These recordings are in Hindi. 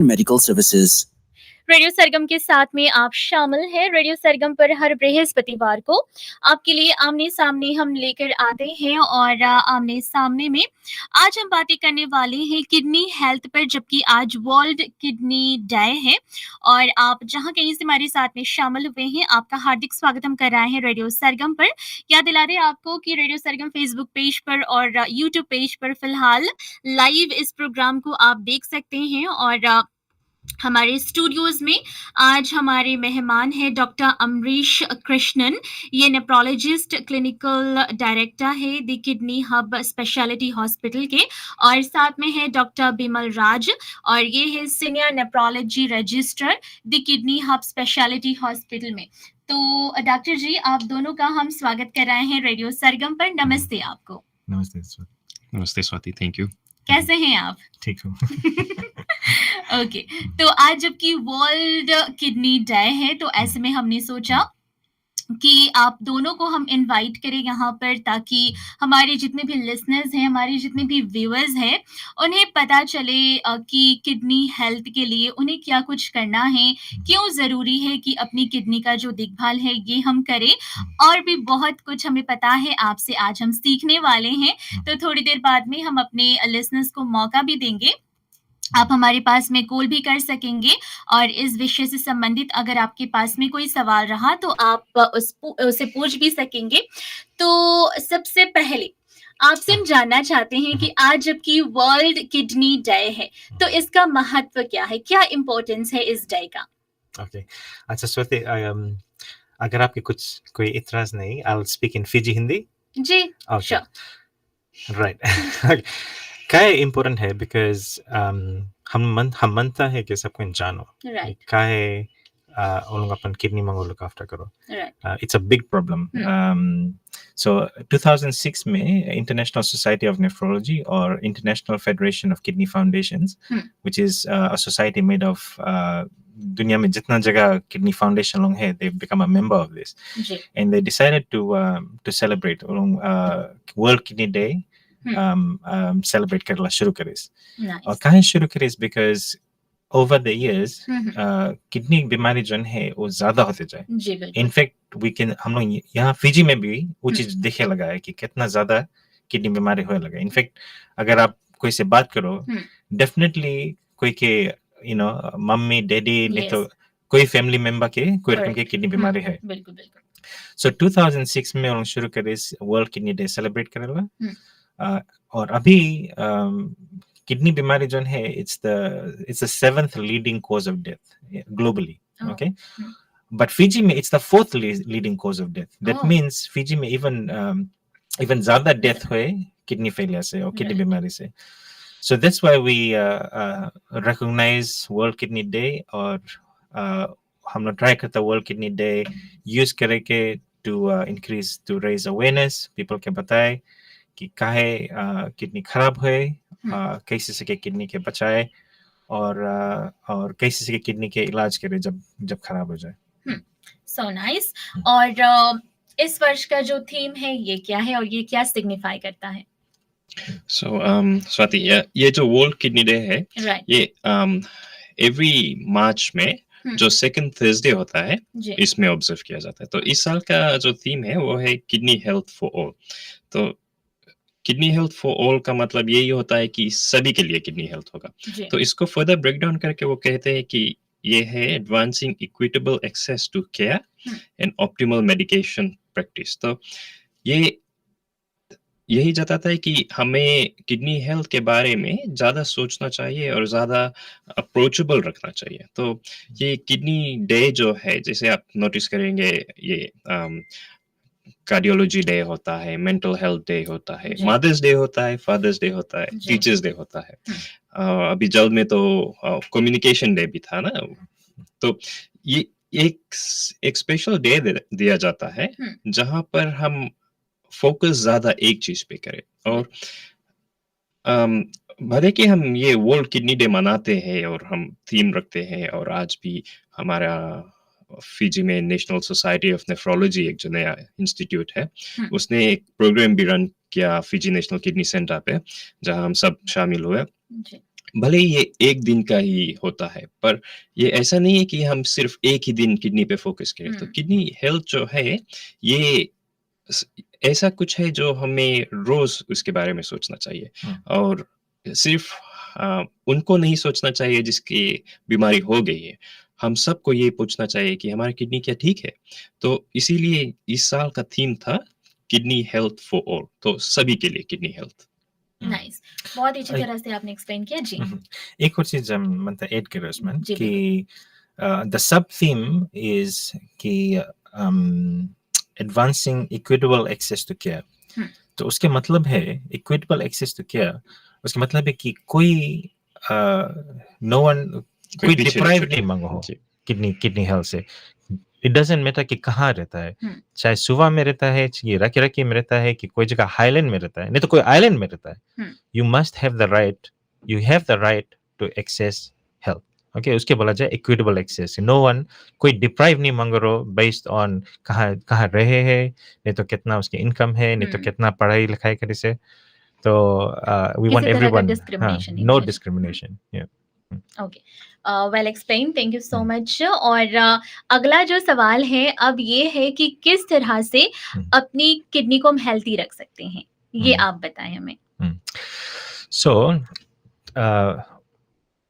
medical services. रेडियो सरगम के साथ में आप शामिल हैं। रेडियो सरगम पर हर बृहस्पतिवार को आपके लिए आमने सामने हम लेकर आते हैं और आमने सामने में आज हम बातें करने वाले हैं किडनी हेल्थ पर, जबकि आज वर्ल्ड किडनी डे है। और आप जहां कहीं से हमारे साथ में शामिल हुए हैं, आपका हार्दिक स्वागत हम कर रहे हैं रेडियो सरगम पर। याद दिला दें आपको कि रेडियो सरगम फेसबुक पेज पर और यूट्यूब पेज पर फिलहाल लाइव इस प्रोग्राम को आप देख सकते हैं। और हमारे स्टूडियोज में आज हमारे मेहमान हैं डॉक्टर अमरीश कृष्णन। ये नेफ्रोलॉजिस्ट, क्लिनिकल डायरेक्टर है the kidney hub speciality hospital के, और साथ में है डॉक्टर बिमल राज, और ये है senior nephrology registrar the kidney hub speciality hospital में। तो डॉक्टर जी, आप दोनों का हम स्वागत कर रहे हैं रेडियो सरगम पर। नमस्ते आपको। नमस्ते स्वाति, थैंक यू। कैसे हैं आप? ठीक हूँ। ओके, तो आज जबकि वर्ल्ड किडनी डे है, तो ऐसे में हमने सोचा कि आप दोनों को हम इनवाइट करें यहाँ पर, ताकि हमारे जितने भी लिसनर्स हैं, हमारे जितने भी व्यूअर्स हैं, उन्हें पता चले कि किडनी हेल्थ के लिए उन्हें क्या कुछ करना है, क्यों ज़रूरी है कि अपनी किडनी का जो देखभाल है ये हम करें। और भी बहुत कुछ हमें पता है आपसे आज हम सीखने वाले हैं। तो थोड़ी देर बाद में हम अपने लिसनर्स को मौका भी देंगे, आप हमारे पास में कॉल भी कर सकेंगे, और इस विषय से संबंधित अगर आपके पास में कोई सवाल रहा तो आप उसे पूछ भी सकेंगे। तो सबसे पहले आपसे हम जानना चाहते हैं कि आज जबकि वर्ल्ड किडनी डे है, तो इसका महत्व क्या है, क्या इम्पोर्टेंस है इस डे का? ओके, अच्छा स्वाति, अगर आपके कुछ कोई इतराज नहीं, I will speak in Fiji Hindi. जी, श्योर, राइट। क्या इम्पोर्टेंट है बिकॉज हम मनता है कि सबको जानो क्या है, उन लोग अपन किडनी मंगो लुक आफ्टर करो। It's a big problem. So 2006 में इंटरनेशनल सोसाइटी ऑफ नेफ्रोलॉजी और international federation of kidney foundations, which is a society made of दुनिया में जितना जगह किडनी फाउंडेशन लोग है, they become a member of this, and they decided to celebrate World Kidney Day, celebrate करना शुरू करे। और कहाँ शुरू करे? because over the years kidney बीमारी जो है वो ज्यादा होते जाए। इनफैक्ट हम लोग यहाँ फिजी में भी वो चीज देखे लगा है कि कितना ज्यादा किडनी बीमारी होने लगा। इनफैक्ट अगर आप कोई से बात करो, डेफिनेटली कोई के मम्मी डैडी नहीं तो कोई फैमिली मेंबर के कोई रकम के किडनी बीमारी है। सो 2006 में हम शुरू करे वर्ल्ड किडनी डे सेलिब्रेट करेगा। और अभी किडनी बीमारी जो है it's the 7th leading cause of death globally. Okay, but Fiji में it's the 4th leading cause of death. That means Fiji में even ज्यादा death हुए किडनी फेलियर से और किडनी बीमारी से। So that's why we recognize World Kidney Day, और हम लोग ट्राई करते World Kidney Day यूज करके to raise awareness, people के बताए कि काहे किडनी खराब हुए, कैसे से किडनी के बचाए, और कैसे से किडनी के इलाज करे जब खराब हो जाए। So nice. और इस वर्ष का जो थीम है ये क्या है और ये क्या सिग्निफाई करता है? स्वाति, ये जो वर्ल्ड किडनी डे है, ये एवरी मार्च में जो सेकंड थर्सडे होता है, इसमें ऑब्जर्व किया जाता है। तो इस साल का जो थीम है वो है किडनी हेल्थ फॉर ऑल। तो किडनी हेल्थ फॉर ऑल का मतलब यही होता है कि सभी के लिए किडनी हेल्थ होगा। तो इसको फर्दर ब्रेक डाउन करके वो कहते हैं कि ये है advancing equitable access to care and optimal medication practice. तो ये यही जताता है कि हमें किडनी हेल्थ के बारे में ज़्यादा सोचना चाहिए और ज़्यादा अप्रोचेबल रखना चाहिए। तो ये किडनी डे जो है, जैसे आप नोटिस करेंगे, ये कार्डियोलॉजी डे होता है, मेंटल हेल्थ डे होता है, मदर्स डे होता है, फादर्स डे होता है, टीचर्स डे होता है। अभी जल्द में तो कम्युनिकेशन डे भी था ना। तो ये एक स्पेशल डे दिया जाता है जहाँ पर हम फोकस ज्यादा एक चीज पे करें। और भले कि हम ये वर्ल्ड किडनी डे मनाते हैं और हम थीम रखते हैं, और आज भी हमारा फिजी में नेशनल सोसाइटी ऑफ नेफ्रोलॉजी, एक जो नया इंस्टीट्यूट है, उसने एक प्रोग्राम भी रन किया फिजी नेशनल किडनी सेंटर पे, जहां हम सब शामिल हुए। भले ही ये एक दिन का ही होता है, पर ये ऐसा नहीं है कि हम सिर्फ एक ही दिन किडनी पे फोकस करें। तो किडनी हेल्थ जो है ये ऐसा कुछ है जो हमें रोज उसके बारे में सोचना चाहिए, और सिर्फ उनको नहीं सोचना चाहिए जिसकी बीमारी हो गई है। हम सबको ये पूछना चाहिए कि हमारी किडनी क्या ठीक है? तो इसीलिए इस साल का थीम था किडनी हेल्थ फॉर ऑल, तो सभी के लिए किडनी हेल्थ। नाइस, बहुत अच्छी तरह से आपने एक्सप्लेन किया जी। एक और चीज मतलब ऐड करो इसमें कि द सब थीम इज कि advancing equitable access to care. तो उसके मतलब है इक्विटेबल एक्सेस टू केयर, उसका मतलब है कि कोई नो वन कोई डिप्राइव नहीं मांगो किडनी हेल्थ से। इट डजंट मैटर कि कहाँ रहता है, चाहे सुबह में रहता है, ये रकी रकी में रहता है, कि कोई जगह हाईलैंड में रहता है, नहीं तो कोई आइलैंड में रहता है, you must have the right to access health. Okay, उसके बोला जाए इक्विटेबल एक्सेस। नो वन कोई डिप्राइव नहीं मांग रहा बेस्ड ऑन कहाँ कहाँ रहे हैं, नहीं तो कितना उसके इनकम है, नहीं तो कितना पढ़ाई लिखाई करे से। तो we want everyone, no discrimination. Okay, well explain, thank you so much. और अगला जो सवाल है अब ये है कि किस तरह से अपनी किडनी को हम हेल्थी रख सकते हैं, ये आप बताएं हमें। सो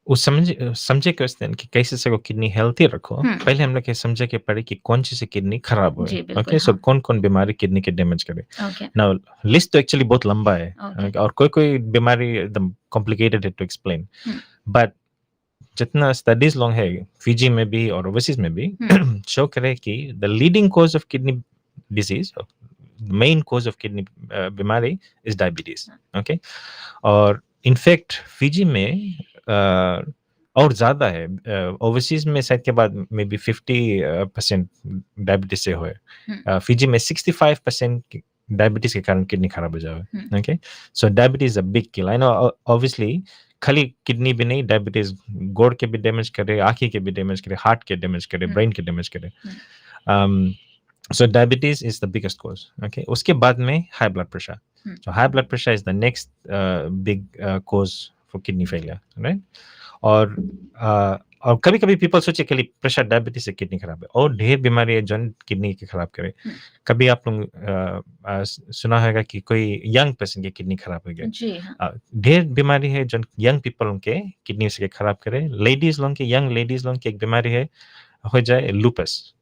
उस समझे क्वेश्चन कि कैसे से को किडनी हेल्थी रखो, पहले हम लोग ये समझे के पड़े कि कौन सी किडनी खराब हो। ओके, सो कौन कौन बीमारी किडनी के डैमेज करे। नाउ लिस्ट तो एक्चुअली बहुत लंबा है, और कोई बीमारी एकदम कॉम्प्लिकेटेड है टू एक्सप्लेन, बट जितना स्टडीज लॉन्ग है फिजी में भी और ओवरसीज में भी शो करे कि the leading cause of kidney disease, main cause of kidney बीमारी इज डायबिटीज। ओके, और इनफैक्ट फिजी में और ज्यादा है, ओवरसीज में शायद के बाद मे बी 50% डायबिटीज से हुए, फिजी में 65% डायबिटीज के कारण किडनी खराब हो जाए। Okay, so diabetes a big kill. I know obviously खाली किडनी भी नहीं, डायबिटीज गोड़ के भी डैमेज करे, आंखें के भी डैमेज करे, हार्ट के डैमेज करे, ब्रेन के डैमेज करे। So diabetes is the biggest cause. Okay, उसके बाद में high blood pressure. So high blood pressure is the next big cause for kidney failure, right? और कभी कभी पीपल सोचे कि प्रेशर डायबिटीज से किडनी खराब है, और ढेर बीमारी है जो किडनी के खराब करे। कभी आप लोग सुना होगा कि कोई यंग पर्सन की किडनी खराब हो गया। ढेर बीमारी है जो यंग पीपल के किडनी से खराब करे। लेडीज लोग के, यंग लेडीज लोग की एक बीमारी है हो जाए लूपस।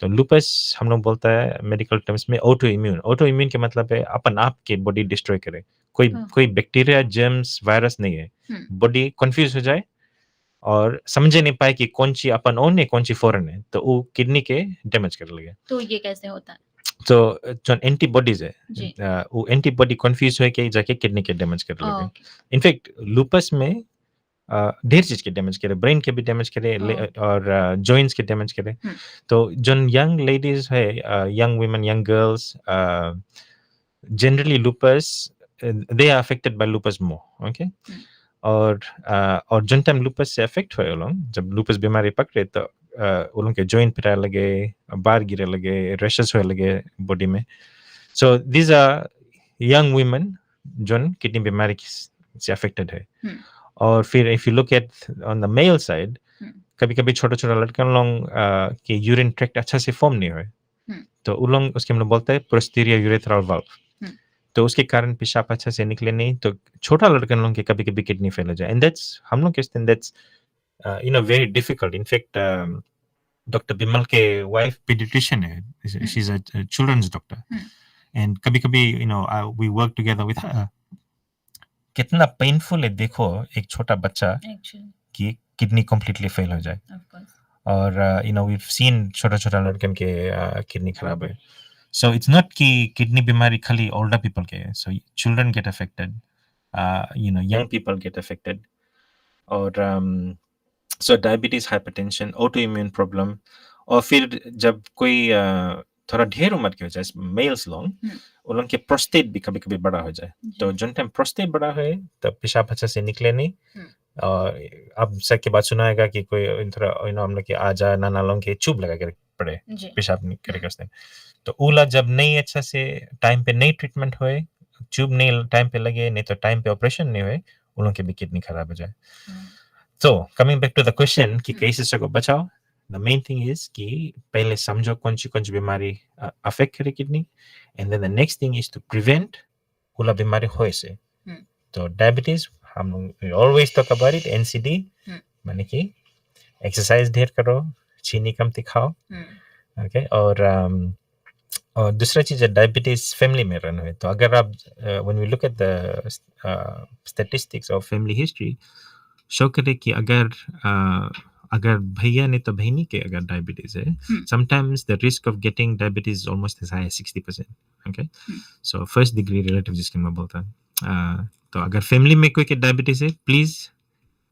तो लूपस हम लोग बोलता है मेडिकल टर्म्स में ऑटो इम्यून के मतलब है अपन आप के बॉडी डिस्ट्रॉय करे। कोई बैक्टीरिया, जर्म्स, वायरस नहीं है, बॉडी कंफ्यूज हो जाए और समझे नहीं पाए कि कौन सी अपन ओन है, कौन सी फॉरेन है, तो वो किडनी के डैमेज कर लगे। तो ये कैसे होता है? तो जो एंटीबॉडीज है, वो एंटीबॉडी कंफ्यूज होके जाके किडनी के डैमेज कर लगे। इनफैक्ट लूपस में ढेर चीज के डैमेज करे, ब्रेन के भी डैमेज करे और जॉइंट्स के डैमेज करे। तो जो यंग लेडीज है, young women, young girls, generally lupus they are affected by lupus more. Okay, और जिन टाइम लूपस से अफेक्ट हुए लोग, जब लूपस बीमारी पकड़े तो उन के जॉइंट पिराए लगे, बार गिरे लगे, रैशेस हुए लगे बॉडी में। So these are young women जो किडनी बीमारी से अफेक्टेड है। और फिर if you look at on the male side, कभी कभी छोटे छोटे लड़के लोग के यूरिन ट्रैक्ट अच्छा से फॉर्म नहीं हुए, तो उन लोग उसके हम लोग बोलते हैं पोस्टीरियर यूरेथ्रल वाल्व। तो उसके कारण पेशाब अच्छा से निकले नहीं, तो छोटा लड़के लोग के कभी कभी किडनी फेल हो जाए। एंड दैट्स हम लोग कहते हैं that's very difficult. In fact doctor Bimal के वाइफ पीडियाट्रिशियन है, she is a children's doctor, and कभी कभी we work together with her. कितना पेनफुल है देखो, एक छोटा बच्चा की किडनी कंप्लीटली फेल हो जाए। और वी सीन छोटा छोटा लड़कन के किडनी खराब है। सो इट्स नॉट कि किडनी बीमारी खाली ओल्डर पीपल के है। So children get affected, young people get affected. और so diabetes, hypertension, autoimmune problem. और फिर जब कोई थोड़ा ढेर उम्र के हो जाए, मेल्स लोग, उन लोग के प्रोस्टेट भी कभी कभी बड़ा हो जाए। तो जो टाइम प्रोस्टेट बड़ा है तब पेशाब अच्छा से निकले नहीं। और अब सर के बात सुनाएगा कि कोई थोड़ा हम लोग के आजा नाना लोग के चुप लगा कर पड़े पेशाब नहीं करे करते। तो उला जब नहीं अच्छा से टाइम पे नहीं ट्रीटमेंट हुए, ट्यूब नहीं टाइम पे लगे, नहीं तो टाइम पे ऑपरेशन नहीं हुए, उन लोगों की भी किडनी खराब हो जाए. So coming back to the question कि कैसे सको बचाओ, the main thing is कि पहले समझो कौन सी बीमारी affect करे kidney, and then the next thing is to prevent उला बीमारी होए से. तो डायबिटीज हम we always talk about it, NCD माने कि एक्सरसाइज ढेर करो, चीनी कम खाओ, ओके. और दूसरा चीज है डायबिटीज फैमिली में रन हुए तो अगर आप when we look at the statistics of family history show करे कि अगर भैया ने तो बहनी के अगर डायबिटीज है, sometimes the risk of getting diabetes is almost as high as 60%. Okay, so first degree relative जिसके मैं बोलता हूँ. तो अगर फैमिली में कोई के डायबिटीज है, please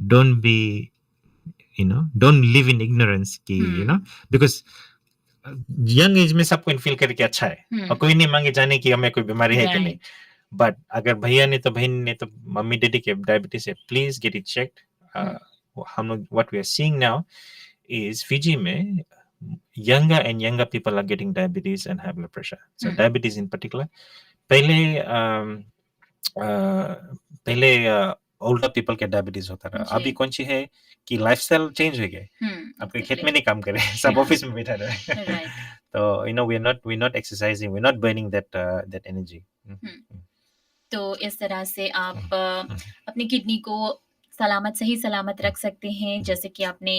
don't be don't live in ignorance कि because यंग एज में सबको फील करके अच्छा है और कोई नहीं मांगे जाने कि हमें कोई बीमारी है कि नहीं. बट अगर भैया ने तो बहन ने तो मम्मी डैडी के डायबिटीज है, प्लीज गेट इट चेक्ड. हम लोग what we are seeing now is Fiji में younger and younger people are getting diabetes and high blood pressure. So diabetes in particular. पहले ओल्डर पीपल के डायबिटीज होता था. अभी कौन सी है कि लाइफस्टाइल चेंज हो गया. आपके खेत में नहीं काम करे, सब ऑफिस में बैठा रहे. तो we're not exercising, we're not burning that energy. तो इस तरह से आप अपनी किडनी को सही सलामत रख सकते हैं. जैसे कि आपने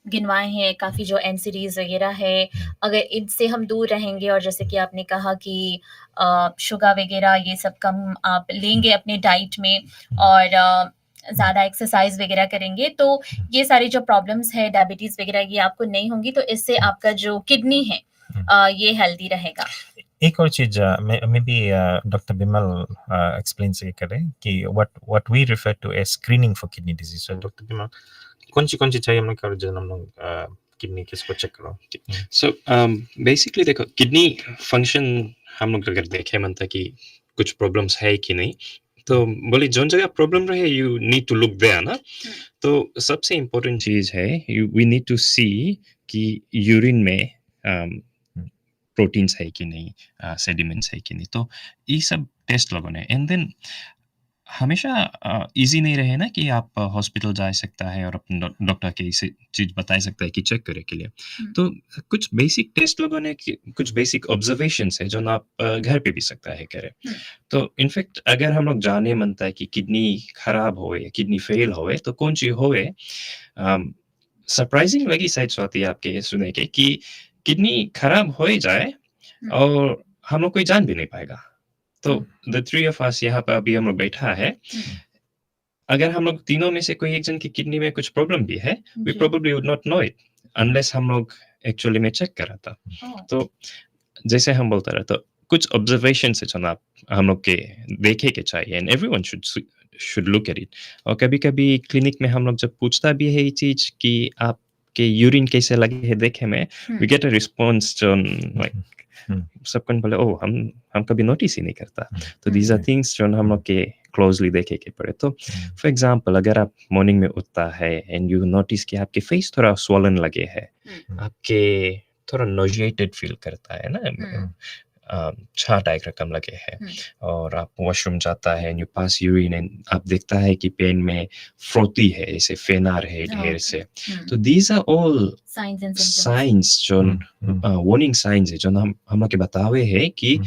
गिनवाए हैं काफ़ी जो एनसीडीज वगैरह है, अगर इनसे हम दूर रहेंगे और जैसे कि आपने कहा कि शुगर वगैरह ये सब कम आप लेंगे अपने डाइट में और ज़्यादा एक्सरसाइज वगैरह करेंगे तो ये सारी जो प्रॉब्लम्स है डायबिटीज़ वगैरह ये आपको नहीं होंगी. तो इससे आपका जो किडनी है ये हेल्दी रहेगा. एक और चीज may be doctor Bimal explain से करें कि what we refer to as screening for kidney disease. So doctor Bimal कौन सी चाहिए हम लोग कर जब हम लोग किडनी किसको चेक करो. सो बेसिकली देखो किडनी फंक्शन हम लोग अगर देखें मनता कि कुछ प्रॉब्लम्स है कि नहीं, तो बोले जोन जगह प्रॉब्लम रहे you need to look there ना. तो सबसे इम्पोर्टेंट चीज है वी नीड टू सी कि यूरिन में प्रोटीन्स है कि नहीं, सेडिमेंट्स है कि नहीं. तो ये सब टेस्ट लगाने. एंड देन हमेशा इजी नहीं रहे ना कि आप हॉस्पिटल जा सकता है और अपने डॉक्टर के इसे चीज बता सकता है कि चेक करे के लिए. तो कुछ बेसिक टेस्ट लगाने की कुछ बेसिक ऑब्जर्वेशंस है जो आप घर पे भी सकता है करे. तो इनफैक्ट अगर हम लोग जाने मनता है कि किडनी खराब होए, किडनी फेल होए तो कौन सी होए, सरप्राइजिंग लगी शायद स्वाति आपके सुने के कि किडनी खराब हो ही जाए और हम लोग कोई जान भी नहीं पाएगा. तो द थ्री ऑफ अस यहाँ पर अभी हम लोग बैठा है, अगर हम लोग तीनों में से कोई एक जन की किडनी में कुछ प्रॉब्लम भी है, we probably would not know it unless हम लोग एक्चुअली में चेक करा था. तो जैसे हम बोलते रहे तो कुछ ऑब्जर्वेशन से जो हम लोग के देखे के चाहिए and everyone should look at it. और कभी कभी क्लिनिक में हम लोग जब पूछता भी है ये चीज कि आप के यूरिन कैसे लगे है देखे में, वी गेट अ रिस्पॉन्स जो लाइक सबको बोले ओ हम कभी नोटिस ही नहीं करता. तो दीज आर थिंग्स जो हम लोग के क्लोजली देखे के पड़े. तो फॉर एग्जांपल अगर आप मॉर्निंग में उठता है एंड यू नोटिस कि आपके फेस थोड़ा स्वॉलन लगे है, आपके थोड़ा नोजिएटेड फील करता है ना, छा टाइप रकम लगे है, और आप वॉशरूम जाता है and you pass urine and आप देखता है कि पेन में फ्रोती है, ऐसे फेनार है ढेर से. तो दीज आर ऑल साइंस जो वार्निंग साइंस है जो हम लोग के बतावे है कि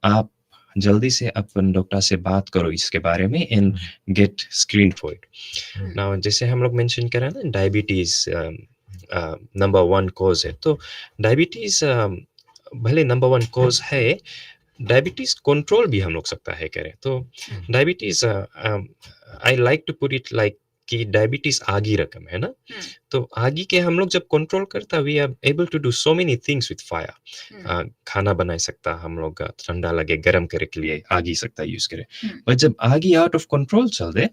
आप जल्दी से अपन डॉक्टर से बात करो इसके बारे में and get screen for it. Now जैसे हम लोग मेंशन करा ना डायबिटीज नंबर 1 कॉज है, तो डायबिटीज भले नंबर 1 कॉज है, डायबिटीज कंट्रोल भी हम लोग सकता है करें. तो diabetes I like to put it like कि डायबिटीज आगी रकम है ना. तो आगी के हम लोग जब कंट्रोल करता we are able to do so many things with fire. खाना बना सकता हम लोग, ठंडा लगे गर्म करे के लिए आगी सकता यूज करे. पर जब आगी आउट ऑफ कंट्रोल चल दे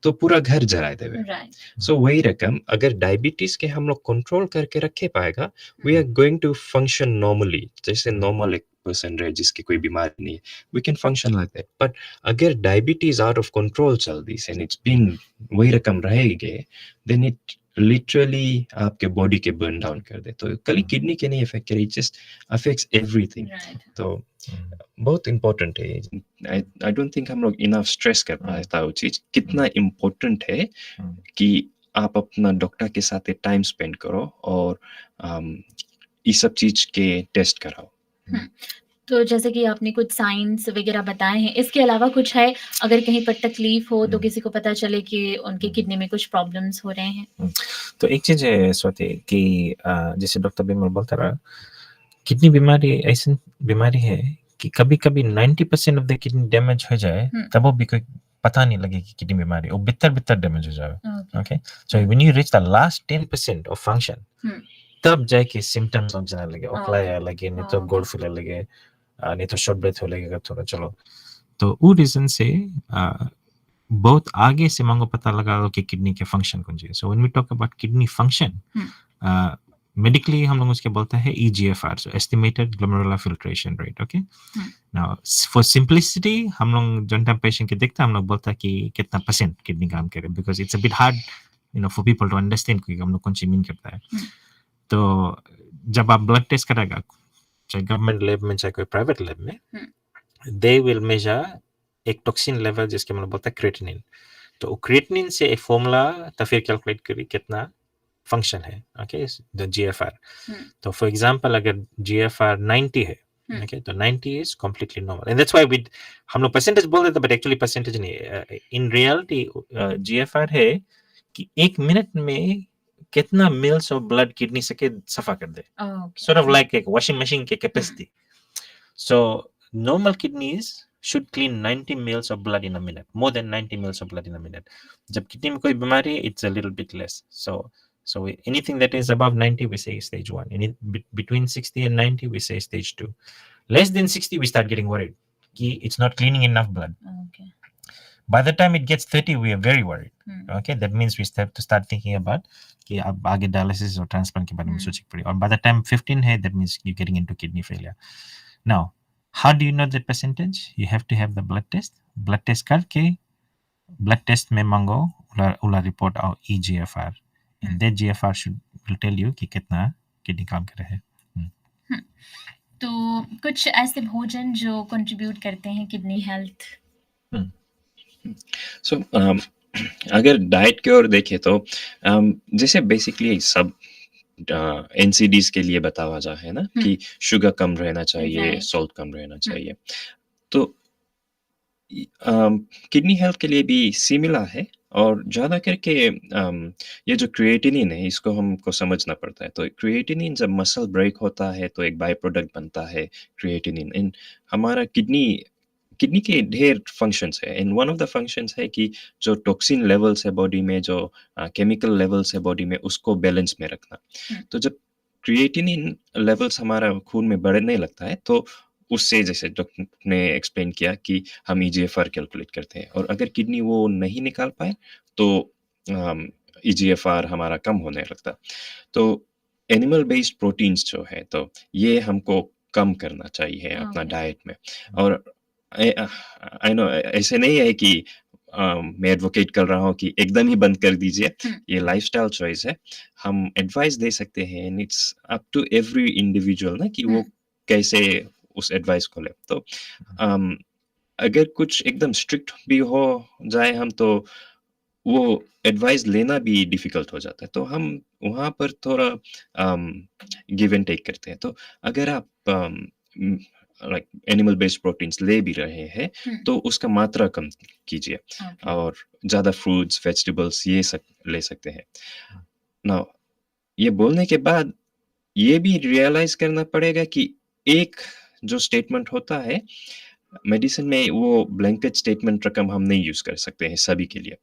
तो पूरा घर जला देवे. सो वही रकम अगर डायबिटीज के हम लोग कंट्रोल करके रखे पाएगा, we are going to function normally. जैसे नॉर्मल एक पर्सन रहे जिसकी कोई बीमारी नहीं है, we can function like that. But अगर डायबिटीज आउट ऑफ कंट्रोल चल दी एंड इट्स बीन वही रकम रहेगी, देन इट लिटरली आपके बॉडी के बर्न डाउन कर दे। तो खाली किडनी के नहीं इफेक्ट करे, जस्ट अफेक्ट्स एवरीथिंग। तो बहुत इम्पोर्टेंट है। आई डोंट थिंक हम लोग इनफ स्ट्रेस कर पाता वो चीज कितना इम्पोर्टेंट है कि आप अपना डॉक्टर के साथ टाइम स्पेंड करो और इस सब चीज के टेस्ट कराओ। तो जैसे कि आपने कुछ साइंस वगैरह बताए हैं, इसके अलावा कुछ है अगर कहीं पर तकलीफ हो तो किसी को पता चले कि उनकी किडनी में कुछ प्रॉब्लम्स हो रहे हैं? तो एक चीज है स्वाति कि जैसे डॉक्टर बिमल बोलता रहा, किडनी बीमारी ऐसी बीमारी है कि कभी कभी 90% ऑफ द किडनी डैमेज हो जाए तब वो भी कोई पता नहीं लगे कि किडनी बीमारी, वो बितर बितर डैमेज हो जाए। Okay, so when you reach the last 10% of function तब जाके सिम्टम्स समझने लगे, ओखलाया लगे, नहीं तो गोड़ फुले लगे, नहीं तो शॉर्ट ब्रेथ हो लगेगा थोड़ा। चलो, तो वो रीजन से बहुत आगे से मांगो पता लगा कि किडनी के फंक्शन कौन सी है। So when we talk about kidney function, medically हम लोग उसके बोलते हैं EGFR, so estimated glomerular filtration rate. Okay, now for simplicity हम लोग जन टाइम पेशेंट के देखते हैं, हम लोग बोलते हैं कि कितना परसेंट किडनी काम करे, because it's a bit hard for people to understand कि हम लोग कौन सी मीन करता है। तो जब आप ब्लड टेस्ट करेगा, चाहे गवर्नमेंट लैब में चाहे कोई प्राइवेट लैब में, दे विल मेजर एक टॉक्सिन लेवल जिसके मतलब बोलता है क्रिएटिनिन। तो क्रिएटिनिन से एक फॉर्मूला तो फिर कैलकुलेट करी कितना फंक्शन है। Okay, the GFR। तो फॉर एग्जांपल अगर GFR 90 है, ओके, तो 90 is completely normal, and that's why we हम लोग परसेंटेज बोल देते, बट एक्चुअली परसेंटेज नहीं है। इन रियलिटी GFR है कि 1 मिनट में कितना मिल्स ऑफ ब्लड किडनी से के सफा कर दे, sort of like एक वॉशिंग मशीन के capacity. So normal kidneys should clean 90 mils of blood in a minute, more than 90 mils of blood in a minute. जब किडनी में कोई बीमारी है, it's a little bit less. So anything that is above 90 we say stage 1. Between 60 and 90 we say stage 2. Less than 60 we start getting worried कि it's not cleaning enough blood. Okay. By the time it gets 30 we are very worried. Okay, that means we have to start thinking about कि अब आगे dialysis और transplant के बारे में सोचना पड़ेगा। और by the time 15 है, that means you're getting into kidney failure. Now, how do you know the percentage? You have to have the blood test. Blood test करके blood test में मांगो उला report our EGFR, and that GFR will tell you कि कितना किडनी काम कर रहा है। तो कुछ ऐसे भोजन जो कंट्रीब्यूट करते हैं किडनी हेल्थ? सो अगर डाइट की ओर देखें तो जैसे बेसिकली सब NCDs के लिए बतावा जा है ना कि शुगर कम रहना चाहिए, सॉल्ट कम रहना चाहिए। तो किडनी हेल्थ के लिए भी सिमिलर है, और ज़्यादा करके ये जो क्रिएटिनिन है इसको हमको समझना पड़ता है। तो क्रिएटिनिन जब मसल ब्रेक होता है तो एक बाय प्रोडक्ट बनता है क्रिएटिनिन। इन हमारा किडनी के ढेर फंक्शंस है, and one of the functions है कि जो टॉक्सिन लेवल्स है बॉडी में, जो केमिकल लेवल्स है बॉडी में, उसको बैलेंस में रखना। तो जब क्रिएटिनिन लेवल्स हमारा खून में बढ़ने लगता है तो उससे, जैसे डॉक्टर ने एक्सप्लेन किया कि हम EGFR कैलकुलेट करते हैं, और अगर किडनी वो नहीं निकाल पाए तो EGFR हमारा कम होने लगता। तो एनिमल बेस्ड प्रोटीन्स जो है तो ये हमको कम करना चाहिए अपना डाइट में। और आई नो ऐसे नहीं है कि मैं एडवोकेट कर रहा हूँ कि एकदम ही बंद कर दीजिए, ये लाइफस्टाइल चॉइस है। हम एडवाइस दे सकते हैं, and it's up to every individual ना कि वो कैसे उस एडवाइस को ले। तो अगर कुछ एकदम स्ट्रिक्ट भी हो जाए हम, तो वो एडवाइस लेना भी डिफिकल्ट हो जाता है। तो हम वहाँ पर थोड़ा गिव एंड टेक करते हैं। तो अगर आप लाइक एनिमल बेस्ड प्रोटीन्स ले भी रहे हैं तो उसका मात्रा कम कीजिए, और ज़्यादा फ्रूट्स वेजिटेबल्स ये सब ले सकते हैं। नाउ ये बोलने के बाद ये भी रियलाइज करना पड़ेगा कि एक जो स्टेटमेंट होता है मेडिसिन में, वो ब्लैंकेट स्टेटमेंट रकम हम नहीं यूज कर सकते हैं सभी के लिए।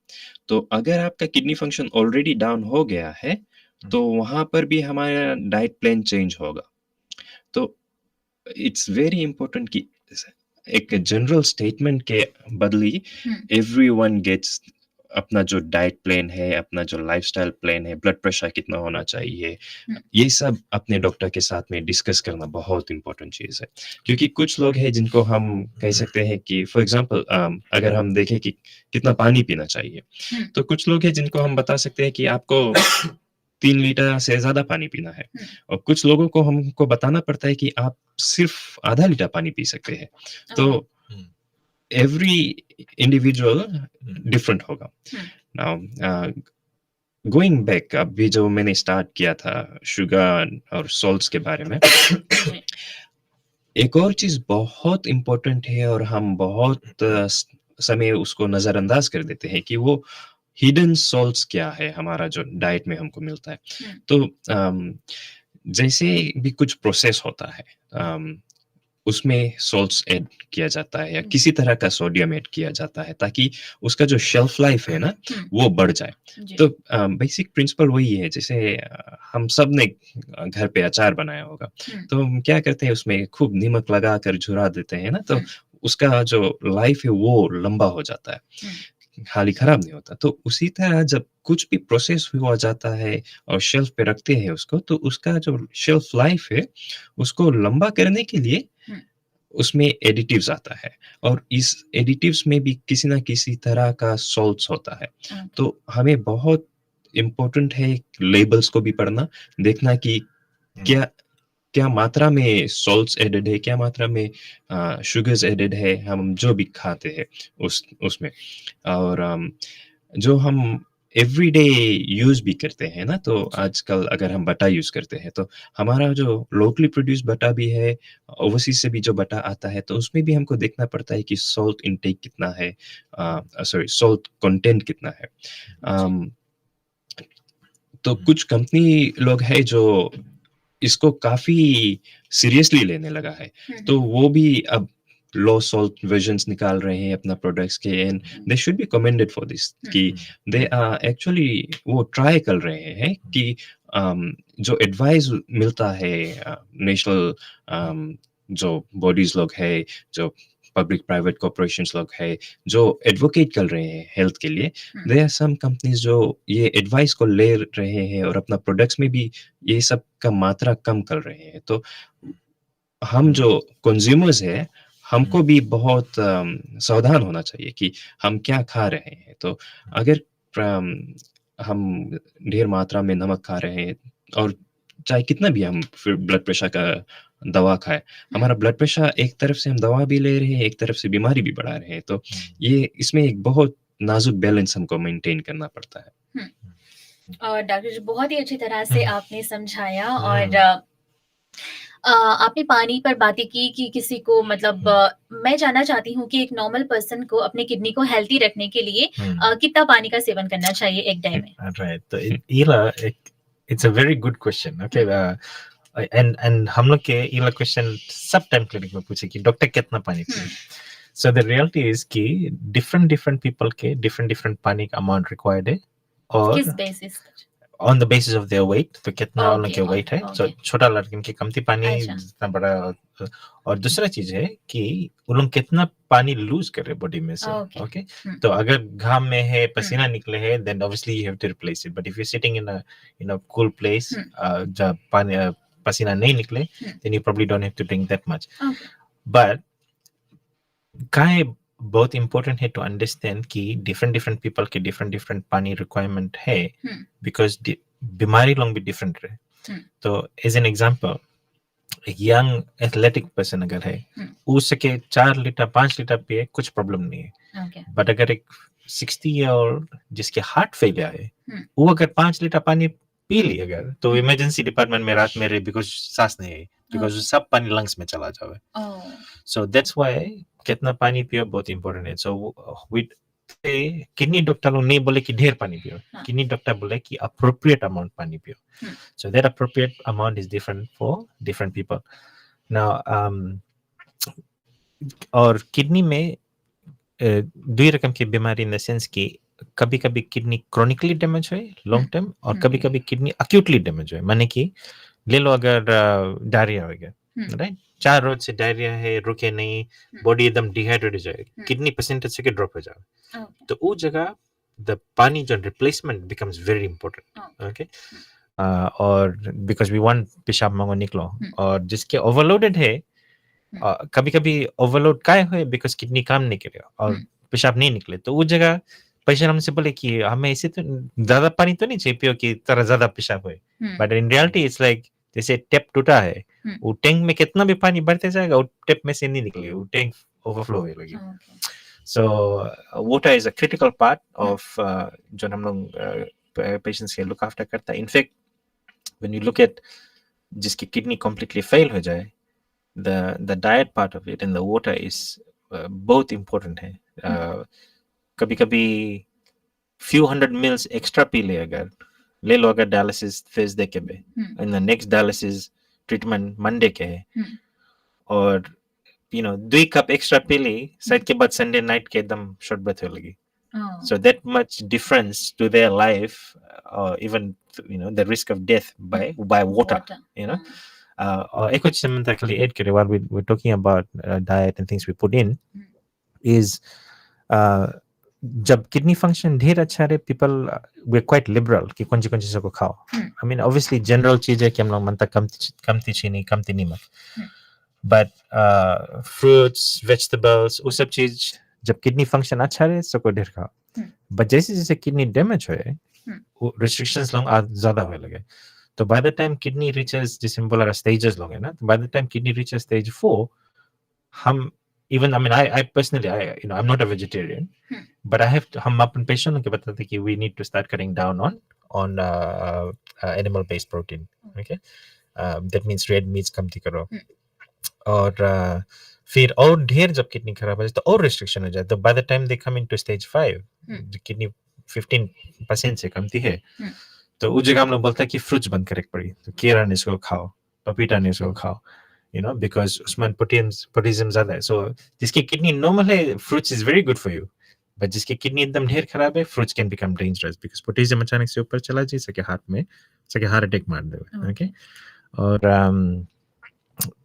तो अगर आपका किडनी फंक्शन ऑलरेडी डाउन हो गया है तो वहां पर भी हमारा डाइट प्लान चेंज होगा। तो इट्स वेरी इंपॉर्टेंट कि एक जनरल स्टेटमेंट के बदली एवरीवन गेट्स अपना जो डाइट प्लान है, अपना जो लाइफस्टाइल प्लान है, ब्लड प्रेशर कितना होना चाहिए, ये सब अपने डॉक्टर के साथ में डिस्कस करना बहुत इंपॉर्टेंट चीज़ है। क्योंकि कुछ लोग हैं जिनको हम कह सकते हैं कि फॉर एग्जांपल अगर हम देखें कि कितना पानी पीना चाहिए, तो कुछ लोग हैं जिनको हम बता सकते हैं कि आपको 3 लीटर से ज़्यादा पानी पीना है, और कुछ लोगों को हमको बताना पड़ता है कि आप सिर्फ आधा लीटर पानी पी सकते हैं। तो एवरी इंडिविजुअल डिफरेंट होगा। नाउ गोइंग बैक, अभी जो मैंने स्टार्ट किया था शुगर और सॉल्ट्स के बारे में, एक और चीज़ बहुत इम्पोर्टेंट है और हम बहुत समय उसको नज़रअंदाज कर देते हैं कि वो हिडन सॉल्ट्स क्या है हमारा जो डाइट में हमको मिलता है। तो जैसे भी कुछ प्रोसेस होता है, उसमें सॉल्ट्स ऐड किया जाता है या किसी तरह का सोडियम ऐड किया जाता है ताकि उसका जो शेल्फ लाइफ है ना वो बढ़ जाए। तो बेसिक प्रिंसिपल वही है, जैसे हम सब ने घर पे अचार बनाया होगा, तो हम क्या करते हैं उसमें खूब नमक लगा कर झुरा देते हैं ना, तो उसका जो लाइफ है वो लंबा हो जाता है, खाली खराब नहीं होता। तो उसी तरह जब कुछ भी प्रोसेस हुआ जाता है और शेल्फ पे रखते हैं उसको, तो उसका जो शेल्फ लाइफ है उसको लंबा करने के लिए उसमें एडिटिव्स आता है, और इस एडिटिव्स में भी किसी ना किसी तरह का सॉल्ट्स होता है। तो हमें बहुत इम्पोर्टेंट है लेबल्स को भी पढ़ना, देखना कि क्या मात्रा में सॉल्ट्स एडेड है, क्या मात्रा में शुगर्स एडेड है हम जो भी खाते हैं उसमें। और जो हम एवरीडे यूज भी करते हैं ना, तो आजकल अगर हम बटा यूज करते हैं तो हमारा जो लोकली प्रोड्यूस बटा भी है, ओवरसीज से भी जो बटा आता है, तो उसमें भी हमको देखना पड़ता है कि सॉल्ट इनटेक कितना है, सॉरी सॉल्ट कंटेंट कितना है। तो कुछ कंपनी लोग है जो इसको काफी सीरियसली लेने लगा है, तो वो भी अब लो सॉल्ट वर्जन्स निकाल रहे हैं अपना प्रोडक्ट्स के, and they should be commended for this कि दे आर एक्चुअली वो ट्राई कर रहे हैं कि जो एडवाइस मिलता है नेशनल जो बॉडीज लोग है, जो पब्लिक प्राइवेट कॉर्पोरेशंस लोग है जो एडवोकेट कर रहे हैं हेल्थ के लिए, देयर आर सम कंपनीज जो ये एडवाइस को ले रहे हैं और अपना प्रोडक्ट्स में भी ये सब का मात्रा कम कर रहे हैं। तो हम जो कंज्यूमर्स है हमको भी बहुत सावधान होना चाहिए कि हम क्या खा रहे हैं। तो अगर हम ढेर मात्रा में नमक खा रहे हैं, और चाहे कितना भी हम फिर ब्लड प्रेशर का दवा खाए, हमारा ब्लड प्रेशर एक तरफ से हम दवा भी ले रहे हैं, एक तरफ से बीमारी भी बढ़ा रहे हैं, तो ये इसमें एक बहुत नाजुक बैलेंस हमको मेंटेन करना पड़ता है। और डॉक्टर जी बहुत ही अच्छी तरह से आपने समझाया, और आपने पानी पर बातें की कि किसी को मतलब मैं जानना चाहती हूँ कि एक नॉर्मल पर्सन को अपने किडनी को हेल्थी रखने के लिए कितना पानी का सेवन करना चाहिए एक डे में? राइट, तो it's a very good question. Okay, and हम लोग के ये क्वेश्चन सब टाइम क्लिनिक में पूछे कि डॉक्टर कितना पानी पिए। सो द रियलिटी इज कि डिफरेंट पीपल के डिफरेंट पानी का अमाउंट रिक्वायर्ड है, और किस बेसिस पर? On the basis of their weight, तो कितना उनके वेट है। सो छोटा लड़कन के कमती पानी, जितना बड़ा। और दूसरा चीज है कि उन लोग कितना पानी लूज कर रहे बॉडी में से। ओके, तो अगर घाम में है, पसीना निकले है, then obviously you have to replace it. But if you sitting in a cool place जब पानी पसीना नहीं निकले, then you probably don't have to drink that much. But काय बहुत इम्पोर्टेंट है टू अंडरस्टैंड कि डिफरेंट पीपल के डिफरेंट पानी रिक्वायरमेंट है, बिकॉज बीमारी लोग भी डिफरेंट रहे। तो as an example, young athletic person अगर है, उसके 4 लीटर 5 लीटर पिए कुछ प्रॉब्लम नहीं है। बट अगर एक 60 ईयर ओल्ड जिसके हार्ट फेलियर है, वो अगर 5 लीटर पानी पी ली अगर, तो इमरजेंसी डिपार्टमेंट में रात में रहे, बिकॉज सांस नहीं है, बिकॉज सब पानी लंग्स में चला जावे। सो दैट्स व्हाई कितना पानी पियो बहुत इंपॉर्टेंट है। सो विद किडनी डॉक्टर लोग नहीं बोले कि ढेर पानी पियो, किडनी डॉक्टर बोले कि अप्रोप्रिएट अमाउंट पानी पियो। So that appropriate amount is different for different people. Now और किडनी में दो रकम की बीमारी इन द सेंस कि कभी किडनी क्रोनिकली डैमेज हुए लॉन्ग टर्म, और कभी किडनी अक्यूटली डैमेज हुए। माने कि ले लो अगर डायरिया हो गया, राइट, 4 रोज से डायरिया है, रुके नहीं, बॉडी एकदम डिहाइड्रेट हो जाए, किडनी परसेंटेज से ड्रॉप हो जाए, तो उस जगह द पानी जो replacement becomes very important. Okay, और बिकॉज वी वांट पेशाब मांगो निकलो, और जिसके ओवरलोडेड है, कभी ओवरलोड काय हुए बिकॉज किडनी काम नहीं करे और पेशाब नहीं निकले, तो उस जगह पेशेंट हमसे बोले कि हमें ऐसे तो ज्यादा पानी तो नहीं चाहिए पियो कि तरह ज्यादा पेशाब होए, but in reality it's like जैसे टैप टूटा है, वो टैंक में कितना भी पानी भरते जाएगा वो टैप में से नहीं निकलेगा, वो टैंक ओवरफ्लो होने लगी. So water is a critical part of जो हम लोग patients के look after करता है. In fact, when you look at जिसकी kidney completely fail हो जाए, the diet part of it and the water is both important है. कभी-कभी few hundred mils extra P ले अगर ले लो अगर dialysis Thursday के बे, and the next dialysis treatment Monday के है, और you know 2 cup extra P ली शायद के बाद Sunday night के एकदम short breath हो लगी. So that much difference to their life, even you know the risk of death by water, you know. एक कुछ चीज़ मैं खाली add करे while we're talking about diet and things we put in is जब kidney function ढेर अच्छा रहे, people we're quite liberal कि कौन सी चीज़ों को खाओ. I mean obviously general चीज़ है कि हम लोग मनता कमती चीनी कमती नमक, but fruits, vegetables, वो सब चीज जब किडनी फंक्शन अच्छा रहे सबको ढेर खाओ. बट जैसे जैसे किडनी डैमेज हुए वो रिस्ट्रिक्शंस लोग ज्यादा होने लगे. तो by the time kidney reaches, जैसे हम बोला स्टेजेस लोग है ना, by the time kidney reaches stage 4, हम even I mean I personally you know I'm not a vegetarian, but I have to, हम अपन पेशेंट के बताते कि we need to start cutting down on animal based protein. Okay, that means red meats कमती करो. और फिर और ढेर जब किडनी खराब हो जाए तो और रिस्ट्रिक्शन हो जाए. तो by the time they come into stage 5 kidney 15% से कमती है, तो उस जगह हम लोग बोलते हैं कि फ्रूट्स बंद करे पड़ी. तो केरा ने इसको खाओ, पपीता ने इसको खाओ, यू नो, बिकॉज उसमें पोटेशियम ज्यादा है. सो जिसकी किडनी नॉर्मल है fruits is very good for you, but जिसकी किडनी एकदम ढेर खराब है fruits can become dangerous because potassium अचानक से ऊपर चला जाए सके हार्ट में, सके हार्ट अटैक मार दे. ओके, और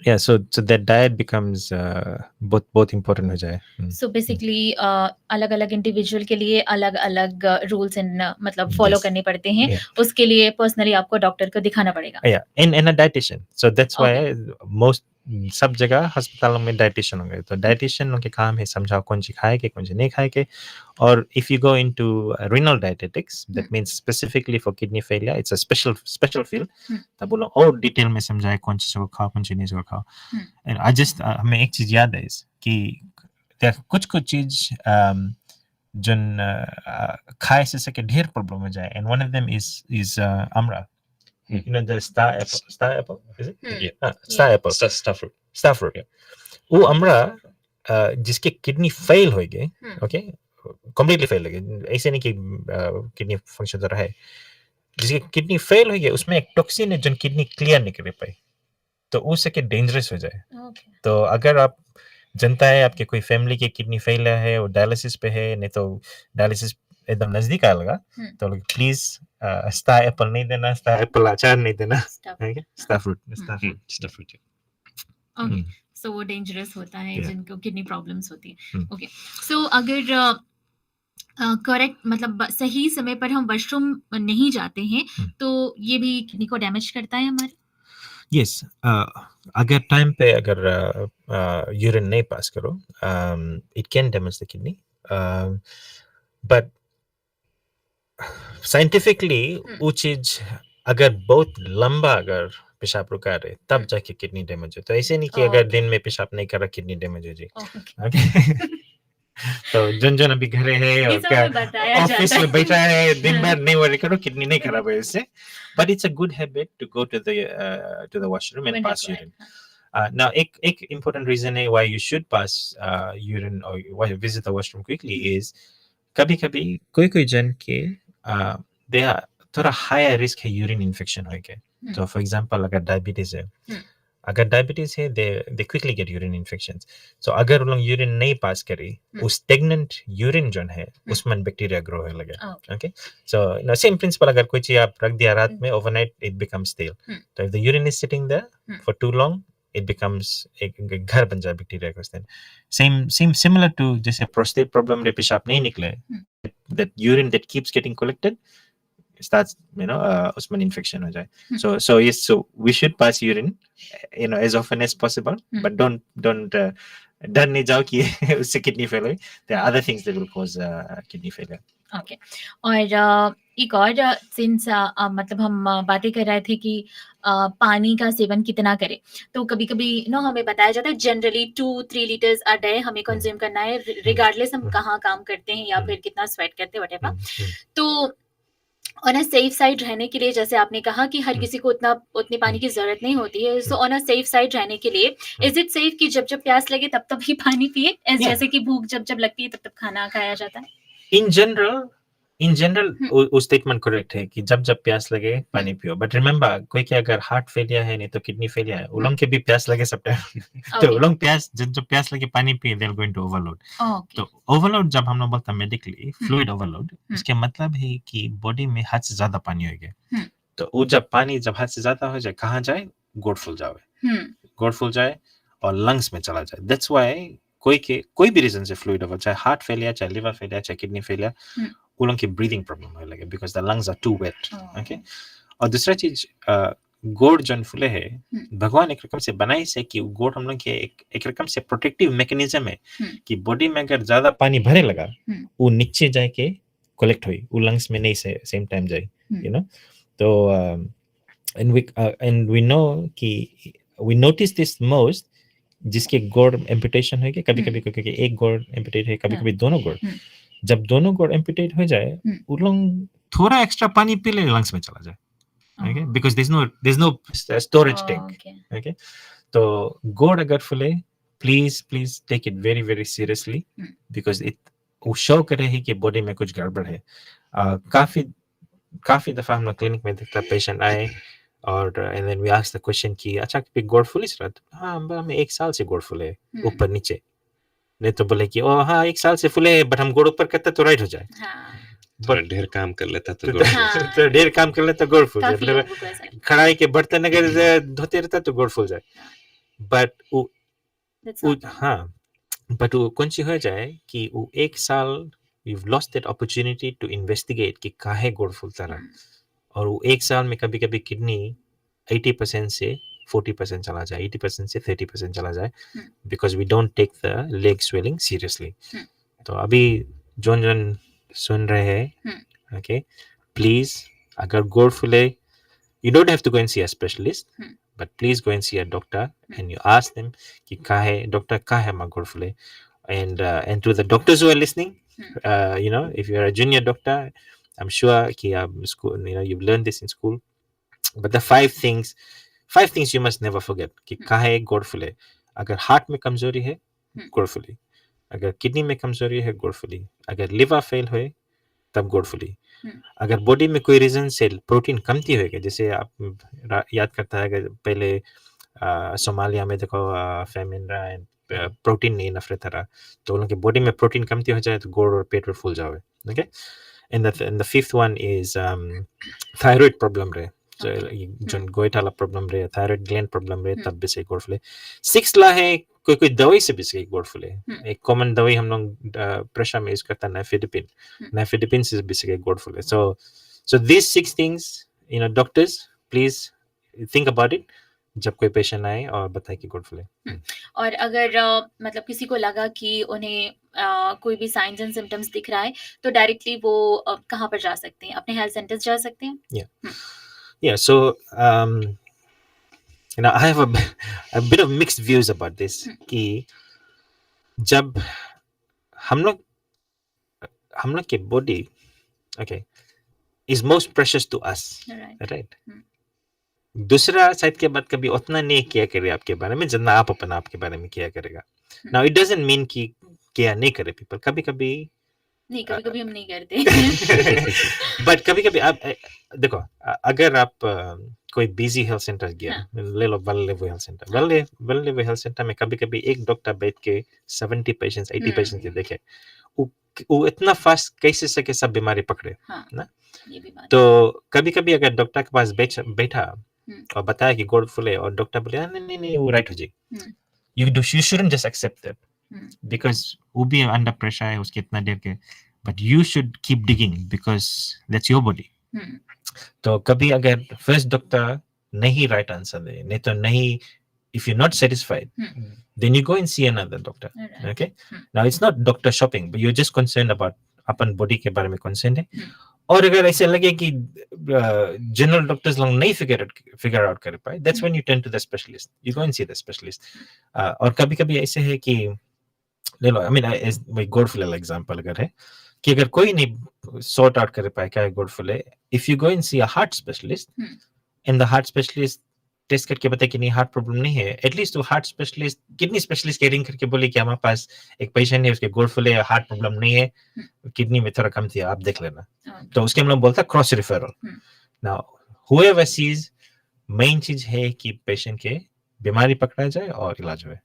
yeah, so that diet becomes both important हो जाए. So basically अलग अलग इंडिविजुअल के लिए अलग अलग रूल्स एंड मतलब फॉलो करने पड़ते हैं. उसके लिए पर्सनली आपको डॉक्टर को दिखाना पड़ेगा. and a dietitian, so that's why most सब जगह अस्पतालों में डाइटिशियन होंगे. तो डाइटिशियन के काम है समझाओ कौन सी खाए के कौन सी नहीं खाए के. और if you go into renal dietetics, that means specifically for kidney failure, it's a special field. तब वो लोग और डिटेल में समझाए कौन सी को खाओ कौन सी नहीं को खाओ. and I just हमें एक चीज याद है कि कुछ चीज जन खाए से सके ढेर प्रॉब्लम हो जाए, and one of them is amra. You know the star apple, is it? Yeah. Star apple. Star fruit. Yeah. वो अमरा जिसके किडनी फेल हो गए, ओके, कंप्लीटली फेल हो गए, ऐसे नहीं कि किडनी फंक्शन रहा है, जिसके किडनी फेल हो गए उसमें एक टॉक्सिन है जो किडनी क्लियर नहीं कर पाई, तो वो सके डेंजरस हो जाए. तो अगर आप जनता है आपके कोई फैमिली के किडनी फेलियर है और डायलिसिस पे है, नहीं तो डायलिसिस एकदम नजदीक आ लगा, तो प्लीज स्टार एप्पल नहीं देना, स्टार एप्पल अचार नहीं देना, स्टार फ्रूट. ओके, सो वो डेंजरस होता है जिनको किडनी प्रॉब्लम्स होती है. ओके, सो अगर करेक्ट मतलब सही समय पर हम वॉशरूम नहीं जाते हैं तो ये भी किडनी को डैमेज करता है हमारे. यस, अगर टाइम पे अगर यूरिन नहीं पास करो, it can damage the kidney, but scientifically वो चीज अगर बहुत लंबा अगर पेशाब रुका रहे तब जाके किडनी डैमेज हो. तो ऐसे नहीं कि अगर दिन में पेशाब नहीं कर रहा किडनी डैमेज हो जाए. तो जन अभी घरे है और ऑफिस में बैठा है दिन भर नहीं वरी करो किडनी नहीं खराब है इससे. But it's a good habit to go to the washroom and pass urine. Now एक important reason है why you should pass urine or why you visit the washroom quickly is कभी-कभी कोई जन के they are थोड़ा higher risk है यूरिन इन्फेक्शन होए के. तो फॉर एग्जांपल अगर डायबिटीज है they quickly get urine infections. So अगर उन लोग यूरिन नहीं पास करी, उस stagnant यूरिन जो है उसमें बैक्टीरिया ग्रो होने लगे. Okay, so same principle, अगर कोई चीज आप रख दिया रात में overnight it becomes stale. So if the urine is sitting there for too long it becomes एक घर बन जाए बैक्टीरिया का. Same similar to जैसे prostate problem रे पेशाब नहीं निकले, that urine that keeps getting collected starts उसमें infection हो जाए. So yes, so we should pass urine as often as possible, but don't डर नहीं जाओ कि उससे kidney failure. There are other things that will cause kidney failure. Okay. और एक और सिंस मतलब हम बातें कर रहे थे कि पानी का सेवन कितना करें, तो कभी-कभी हमें बताया जाता है जनरली 2-3 लीटर्स अ डे हमें कंज्यूम करना है रिगार्डलेस हम कहाँ काम करते हैं या फिर कितना स्वेट करते हैं व्हाटएवर। तो ऑन अ सेफ साइड रहने के लिए, जैसे आपने कहा कि हर किसी को उतनी पानी की जरूरत नहीं होती है, so on a safe side रहने के लिए इज इट सेफ कि जब जब प्यास लगे तब तब ही पानी पिए, जैसे कि भूख जब जब लगती है तब तब खाना खाया जाता है? इन जनरल वो स्टेटमेंट करेक्ट है कि जब जब प्यास लगे पानी पियो, बट रिमेम्बर कोई के अगर हार्ट फेलियर है नहीं तो किडनी फेलियर है, उलों के भी प्यास लगे सब टाइम तो उलों प्यास जब प्यास लगे पानी पिए they are going to overload. तो ओवरलोड जब हम लोग बोलते हैं मेडिकली फ्लूइड ओवरलोड, इसके मतलब है कि बॉडी में हद से ज्यादा पानी हो गया। तो वो जब पानी जब हद से ज्यादा हो जाए कहाँ जाए, गोड़ फूल जाए और लंग्स में चला जाए। दैट्स व्हाई कोई भी रीजन से फ्लूइड ओवर, चाहे हार्ट फेलियर, चाहे लिवर फेलियर, चाहे किडनी फेलियर, उन की ब्रीदिंग प्रॉब्लम होने लगे because the lungs are too wet. Okay. और दूसरा चीज गोड़ जन फूले है, भगवान एक रकम से बनाई से कि गोड़ हम लोग के एक रकम से प्रोटेक्टिव मैकेनिज्म है कि बॉडी में अगर ज्यादा पानी भरे लगा वो नीचे जाए के कलेक्ट हुई, वो लंग्स में नहीं से सेम टाइम जाए, यू नो। तो एंड वी नो कि वी नोटिस दिस मोस्ट जिसके गोड़ एम्पुटेशन है, कभी कभी क्योंकि एक गोड़ एम्पुटेट है, कभी कभी दोनों गोड़, जब दोनों गोड़ एम्पुटेट हो जाए वो लोग थोड़ा एक्स्ट्रा पानी पी ले लंग्स में चला जाए, okay, because there is no storage tank. Okay. तो गोड़ अगर फूले please take it very very seriously because it वो शो करे है कि बॉडी में कुछ गड़बड़ है। काफी दफा हम लोग क्लिनिक में देखता पेशेंट आए और and then we ask the question कि अच्छा कि गोड़ फुल इस रात, हाँ हमें 1 साल से गोड़ फुले ऊपर नीचे, नहीं तो बोले कि ओ हाँ 1 साल से फुले बट हम गोड़ ऊपर करते तो राइट हो जाए, थोड़ा ढेर काम कर लेता तो तो ढेर काम कर लेता गोड़ फूल जाए, कढ़ाई के बर्तन अगर धोते रहता तो गोड़ फूल जाए। बट हाँ बट वो कौन सी हो जाए कि वो 1 साल you've lost that opportunity to investigate कि काहे गोड़ फूलता रहा, और वो 1 साल में कभी कभी किडनी 80% से 40% चला जाए, 80% से 30% चला जाए, because we don't take the leg swelling seriously। तो अभी जोन सुन रहे हैं, okay, please अगर गोड़ फूले you don't have to go and see a specialist, but please go and see a doctor and you ask them कि काहे डॉक्टर काहे मा गोड़ फूले, and to the doctors who are listening, you know, if you're a junior doctor, I'm sure कि school, you know, you've learned this in school, but the 5 things you must never forget कि काहे गोड़ फूले। अगर हार्ट में कमजोरी है गोड़ फूली, अगर किडनी में कमजोरी है गोड़ फूली, अगर लिवर फेल हुए तब गोड़ फूली, अगर बॉडी में कोई रीजन से प्रोटीन कमती होगी, जैसे आप याद करता है कि पहले सोमालिया में देखो फेमिन रहा है, प्रोटीन नहीं नफरत रहा, तो उनके बॉडी में प्रोटीन कमती हो जाए तो गोड़ और पेट फूल जाए। Okay. And the fifth one is thyroid problem रहे, जो गोइठाला प्रॉब्लम रहे, थायराइड ग्लैंड प्रॉब्लम रहे तब भी से गोड़ फूले। 6 ला है कोई दवाई से भी से गोड़ फूले। एक कॉमन दवाई हम लोग प्रेशर में यूज करता है नाइफिडिपिन से भी से गोड़ फूले। so these 6 things, you know, doctors please think about it जब कोई पेशेंट आए और बताए कि गोड़ फूले। और अगर मतलब किसी को लगा कि उन्हें कोई भी साइंस एंड सिम्टम्स दिख रहा है तो डायरेक्टली वो कहाँ पर जा सकते हैं? अपने हेल्थ सेंटर्स जा सकते हैं? Yeah, so you know, I have a bit of mixed views about this कि जब हम लोग के body, okay, is most precious to us, right? दूसरा साइड के बाद कभी उतना नहीं किया करे आपके बारे में जितना आप अपना आपके बारे में किया करेगा। Now it doesn't mean कि किया नहीं करे people, कभी कभी हम नहीं करते बट कभी कभी आप देखो, अगर आप कोई बिजी हेल्थ सेंटर गया, ले लो वेल हेल्थ सेंटर में कभी कभी एक डॉक्टर बैठ के 70 पेशेंट्स 80 पेशेंट्स के देखे, वो इतना फास्ट कैसे सके सब बीमारी पकड़े ना। तो कभी कभी अगर डॉक्टर के पास बैठा और बताया कि गोड़ फूले और डॉक्टर बोले नहीं वो राइट हो जाएगी, you shouldn't just accept that because वो भी अंडर प्रेशर है उसके इतना देर के, but you should keep digging because that's your body। तो कभी अगर फर्स्ट डॉक्टर नहीं राइट आंसर दे, नहीं तो नहीं, if you're not satisfied, then you go and see another doctor। Okay, now it's not doctor shopping, but you're just concerned about upon body के बारे में कंसर्न है। और अगर ऐसे लगे कि जनरल डॉक्टर्स लोग नहीं फिगर आउट कर पाए, that's when you turn to the specialist, you go and see the specialist. और कभी कभी ऐसे है कि ले लो, आई मीन गोडफुल एग्जांपल अगर है कि अगर कोई नहीं सॉर्ट आउट कर पाए क्या है गोडफुल है, if you go and see a heart specialist and the heart specialist test करके बताए कि नहीं हार्ट प्रॉब्लम नहीं है, एटलीस्ट वो हार्ट स्पेशलिस्ट किडनी स्पेशलिस्ट के रिंग करके बोले कि हमारे पास एक पेशेंट है, उसके गोडफुल है, हार्ट प्रॉब्लम नहीं है, किडनी में थोड़ा कम थी, आप देख लेना। तो उसके हम लोग बोलता cross referral. Now whoever sees, main चीज है कि पेशेंट के बीमारी पकड़ा जाए और इलाज हुए।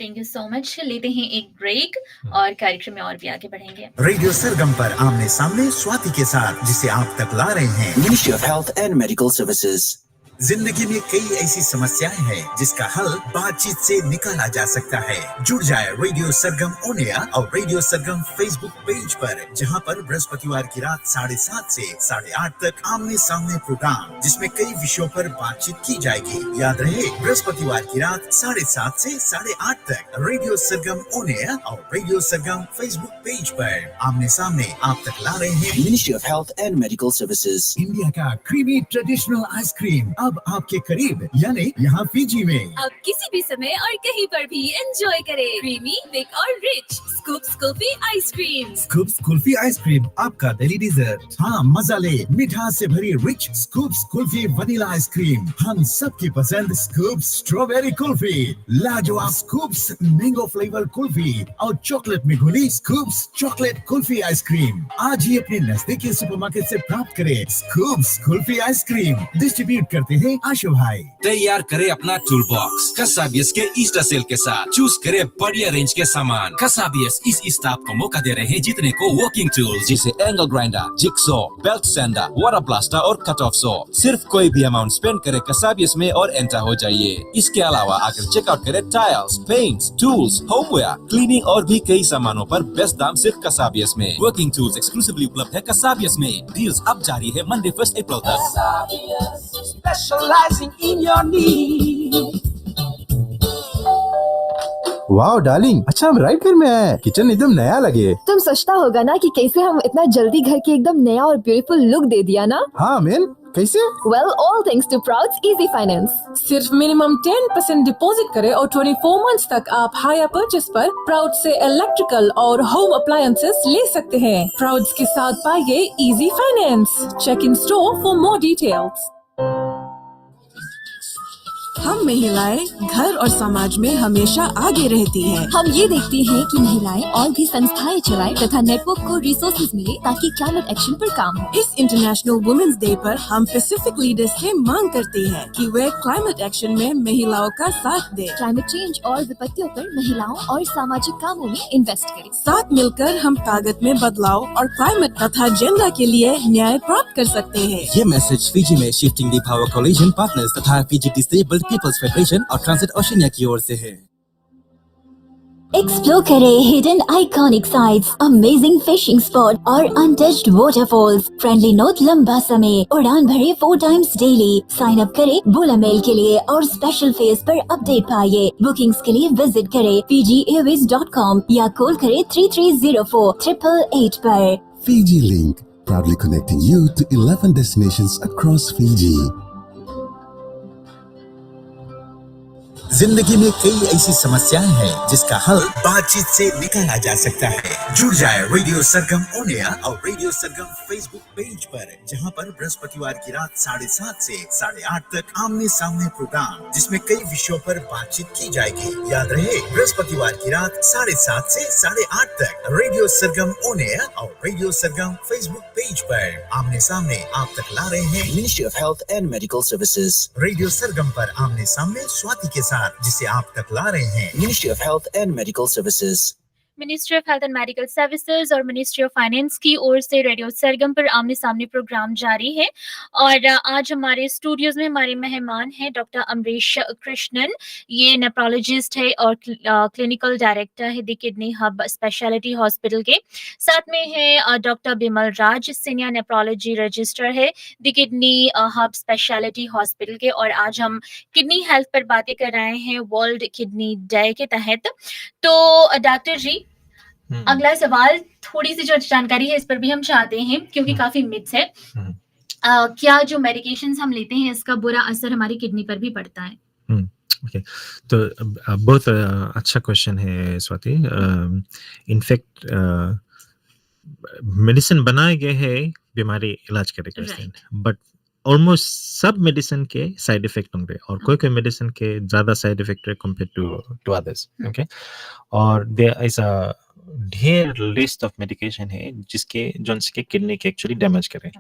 Thank you so much. लेते हैं एक ब्रेक और कार्यक्रम में और भी आगे बढ़ेंगे। रेडियो सरगम पर आमने सामने स्वाति के साथ, जिसे आप तक ला रहे हैं ministry of health and medical services. जिंदगी में कई ऐसी समस्याएं हैं जिसका हल बातचीत से निकाला जा सकता है। जुड़ जाए रेडियो सरगम ऑन एयर और रेडियो सरगम फेसबुक पेज पर, जहां पर बृहस्पतिवार की रात 7:30 से 8:30 तक आमने सामने प्रोग्राम, जिसमें कई विषयों पर बातचीत की जाएगी। याद रहे, बृहस्पतिवार की रात 7:30 से 8:30 तक रेडियो सरगम ऑन एयर और रेडियो सरगम फेसबुक पेज पर आमने सामने आप तक ला रहे हैं ministry of health and medical services. India का क्रीमी ट्रेडिशनल आइसक्रीम अब आपके करीब, यानी यहाँ फिजी में। अब किसी भी समय और कहीं पर भी एंजॉय करें क्रीमी, थिक और rich scoops kulfi ice cream. Scoops kulfi ice cream आपका दिली डिजर्ट। हाँ, मजा ले मिठास से भरी rich scoops kulfi vanilla ice cream. हम सबकी पसंद स्कूप्स स्ट्रॉबेरी कुल्फी, लाजवाब स्कूप्स मैंगो फ्लेवर कुल्फी और चॉकलेट में घुली स्कूप्स चॉकलेट कुल्फी आइसक्रीम। आज ही अपने नजदीकी सुपरमार्केट से प्राप्त करें स्कूप्स कुल्फी आइसक्रीम। डिस्ट्रीब्यूट करते हैं आशु भाई। तैयार करे अपना टूल बॉक्स कसाबियस के ईस्टर सेल के साथ। चूज करे बढ़िया रेंज के सामान। कसाबियस इस ईस्टर आपको मौका दे रहे हैं जीतने को वर्किंग टूल्स जैसे angle grinder, jigsaw, belt sander, water blaster और कट ऑफ सॉ। सिर्फ कोई भी अमाउंट स्पेंड करे कसाबियस में और एंटर हो जाइए। इसके अलावा आकर चेकआउट करे tiles, paints, tools, homeware, cleaning और भी कई सामानों पर बेस्ट दाम सिर्फ कसाबियस में। वर्किंग टूल्स एक्सक्लूसिवली उपलब्ध है कसाबियस में। डील्स अब जारी है मंडे 1 अप्रैल तक। Specializing in your need. Wow darling, अच्छा हम राइट घर में आए। किचन एकदम नया लगे। तुम सोचता होगा ना कि कैसे हम इतना जल्दी घर के एकदम नया और ब्यूटीफुल लुक दे दिया ना। हाँ मैन, कैसे? Well, all thanks to Proud's Easy Finance. सिर्फ मिनिमम 10% डिपॉजिट करें और 24 मंथ्स तक आप हायर परचेस पर प्राउड से इलेक्ट्रिकल और होम अप्लायंसेस ले सकते हैं। प्राउड्स के साथ पाइए easy finance. Check in store for more details. हम महिलाएं घर और समाज में हमेशा आगे रहती हैं। हम ये देखते हैं कि महिलाएं और भी संस्थाएं चलाएं तथा नेटवर्क को रिसोर्सेज मिले ताकि क्लाइमेट एक्शन पर काम हो। इस इंटरनेशनल वुमेन्स डे पर हम पैसिफिक लीडर्स से मांग करते हैं कि वे क्लाइमेट एक्शन में महिलाओं का साथ दें। क्लाइमेट चेंज और विपत्तियों पर महिलाओं और सामाजिक कामों में इन्वेस्ट करें। साथ मिलकर हम ताकत में बदलाव और क्लाइमेट तथा जेंडर के लिए न्याय प्राप्त कर सकते हैं। ये मैसेज फिजी में shifting the power collision partners तथा फिजी डिसेबल्ड पीपल्स फेडरेशन और ट्रांसिट ओशिनिया की ओर से है। एक्सप्लोर करें hidden iconic sites, amazing fishing spot और अनटच्ड वाटरफॉल्स। फ्रेंडली नोट लंबा समय, उड़ान भरे 4 टाइम्स डेली। साइन अप करें बुला मेल के लिए और स्पेशल फेयर्स पर अपडेट पाइए। बुकिंग्स के लिए विजिट करें fiji-airways.com या कॉल करें 3304-888 पर। Fiji Link, proudly connecting you to 11 destinations across Fiji. जिंदगी में कई ऐसी समस्याएं हैं जिसका हल बातचीत से निकाला जा सकता है। जुड़ जाए रेडियो सरगम ऑन एयर और रेडियो सरगम फेसबुक पेज पर, जहां पर बृहस्पतिवार की रात 7:30 से 8:30 तक आमने सामने प्रोग्राम, जिसमें कई विषयों पर बातचीत की जाएगी। याद रहे, बृहस्पतिवार की रात 7:30 से 8:30 तक रेडियो सरगम ऑन एयर और रेडियो सरगम फेसबुक पेज पर आमने सामने आप तक ला रहे हैं ministry of health and medical services. Radio Sargam पर आमने सामने स्वाति के साथ, जिसे आप तक ला रहे हैं ministry of health and medical services. Ministry of health and medical services और मिनिस्ट्री ऑफ फाइनेंस की ओर से रेडियो सरगम पर आमने सामने प्रोग्राम जारी है। और आज हमारे स्टूडियोज में हमारे मेहमान हैं डॉक्टर अमरीश कृष्णन। ये नेफ्रोलॉजिस्ट है और क्लिनिकल डायरेक्टर है the kidney hub speciality hospital के। साथ में है डॉक्टर बिमल राज, सीनियर नेफ्रोलॉजी रजिस्ट्रार है the kidney hub speciality hospital के। और आज हम किडनी हेल्थ पर बातें कर रहे हैं वर्ल्ड किडनी डे के तहत। तो डॉक्टर जी, अगला सवाल, थोड़ी सी जो जानकारी है इस पर भी हम चाहते हैं क्योंकि काफी मिथ्स है। क्या जो मेडिकेशंस हम लेते हैं इसका बुरा असर हमारी किडनी पर भी पड़ता है? ओके, तो बहुत अच्छा क्वेश्चन है स्वाति। इनफैक्ट मेडिसिन बनाए गए हैं बीमारी इलाज करे करते, बट ऑलमोस्ट सब मेडिसिन के साइड इफेक्ट होंगे और कोई मेडिसिन के ज्यादा साइड इफेक्ट है कंपेयर टू अदर्स। ओके, और देयर इज अ ढेर लिस्ट ऑफ मेडिकेशन है जिसके जोन्स के किडनी के एक्चुअली डैमेज करे।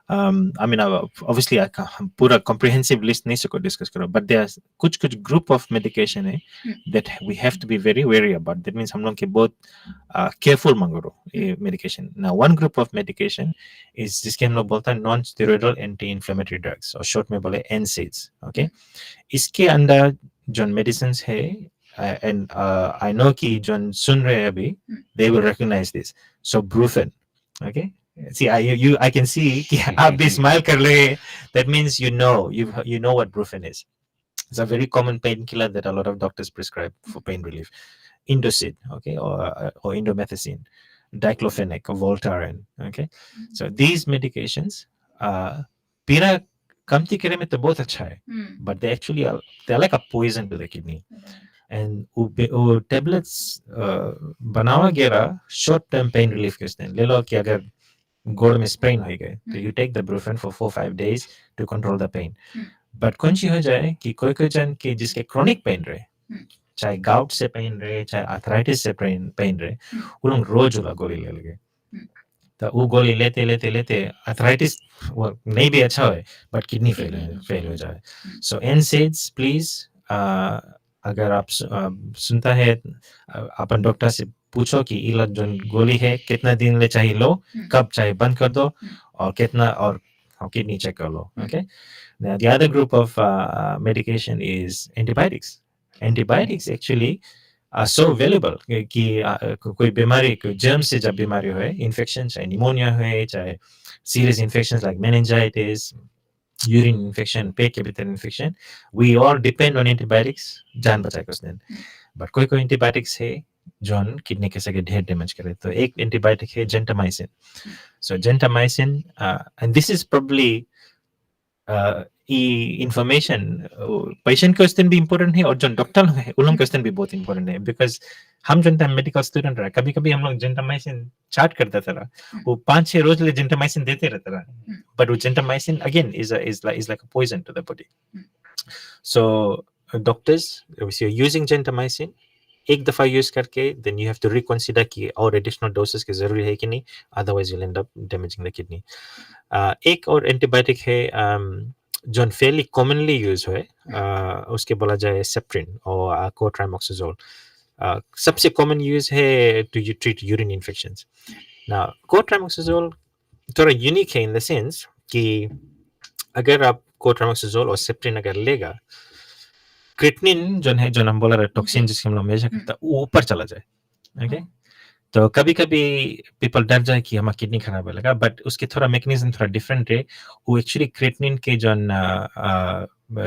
I mean, obviously, हम पूरा comprehensive list नहीं सको डिस्कस करो, but there are कुछ group of medication है that we have to be very wary about. That means हम लोग के बहुत careful मांगो ये medication. Now, one group of medication is जिसके हम लोग बोलते हैं non-steroidal anti-inflammatory drugs, और short में बोले NSAIDs. Okay, इसके अंदर जो medicines है, and I know कि जो सुन रहे हैं अभी, they will recognize this. So Brufen, okay. See, I can see कि आप भी smile कर रहे हैं. That means you know what Brufen is. It's a very common painkiller that a lot of doctors prescribe for pain relief. Indocid, okay, or indomethacin, diclofenac, or Voltaren, okay. So these medications, पीरा कमती करे में तो बहुत अच्छा है, but they're like a poison to the kidney. And वो tablets बनावा गया short term pain relief के लिए। ले लो कि अगर गोड़ में स्प्रेन हो गए तो you take the Brufen for 4-5 days to control the pain. But कौन सी हो जाए कि कोई जन के जिसके chronic pain रहे, चाहे gout से pain रहे, चाहे arthritis से pain रहे, वो लोग रोज वाला गोली ले लगे। तो वो गोली लेते arthritis नहीं भी अच्छा है, but kidney fail हो जाए। So NSAIDs please, अगर आप सुनता है अपन डॉक्टर से पूछो कि इलाज जो गोली है कितना दिन ले चाहिए लो, कब चाहिए बंद कर दो, और कितना और किडनी चेक कर लो। Okay, the other group of medication is antibiotics. Antibiotics actually are so valuable कि कोई बीमारी, कोई germ से जब बीमारी हो, infection चाहे pneumonia हो, चाहे serious infections like meningitis, urine infection, पेट के भीतर infection, we all depend on antibiotics जान बचाए कुछ दिन। but कोई antibiotics है जो किडनी के सके ढेर डैमेज करे। तो एक एंटीबायोटिक है gentamicin. So gentamicin, and this is probably information patient question भी इंपॉर्टेंट है और जो डॉक्टर है उन लोग क्वेश्चन भी बहुत इंपॉर्टेंट है, बिकॉज हम जो मेडिकल स्टूडेंट रहा, कभी हम लोग जेंटामाइसिन चार्ट करता था, वो 5-6 रोज ले जेंटामाइसिन देते रहता रहा, बट वो gentamicin again is like a poison to the body. So doctors, if you are using gentamicin एक दफा यूज करके then you have to reconsider कि और एडिशनल डोसेस की जरूरी है कि नहीं, otherwise you'll end up damaging the kidney. एक और एंटीबायोटिक है जो फेयरली कॉमनली यूज है, उसके बोला जाए सेप्ट्रिन और कोट्राइमोक्साजोल। सबसे कॉमन यूज है to treat urine infections. Now cotrimoxazole थोड़ा यूनिक है इन द सेंस कि अगर आप कोट्राइमोक्साजोल और सेप्ट्रिन अगर लेगा, क्रिटनिन जो है, जो हम बोला रहे टॉक्सिन जिसके हम लोग मेजर करता है, वो ऊपर चला जाए। ओके, तो कभी पीपल डर जाए कि हमारा किडनी खराब होगा, बट उसके थोड़ा मैकेनिज्म थोड़ा डिफरेंट है। वो एक्चुअली क्रिटनिन के जो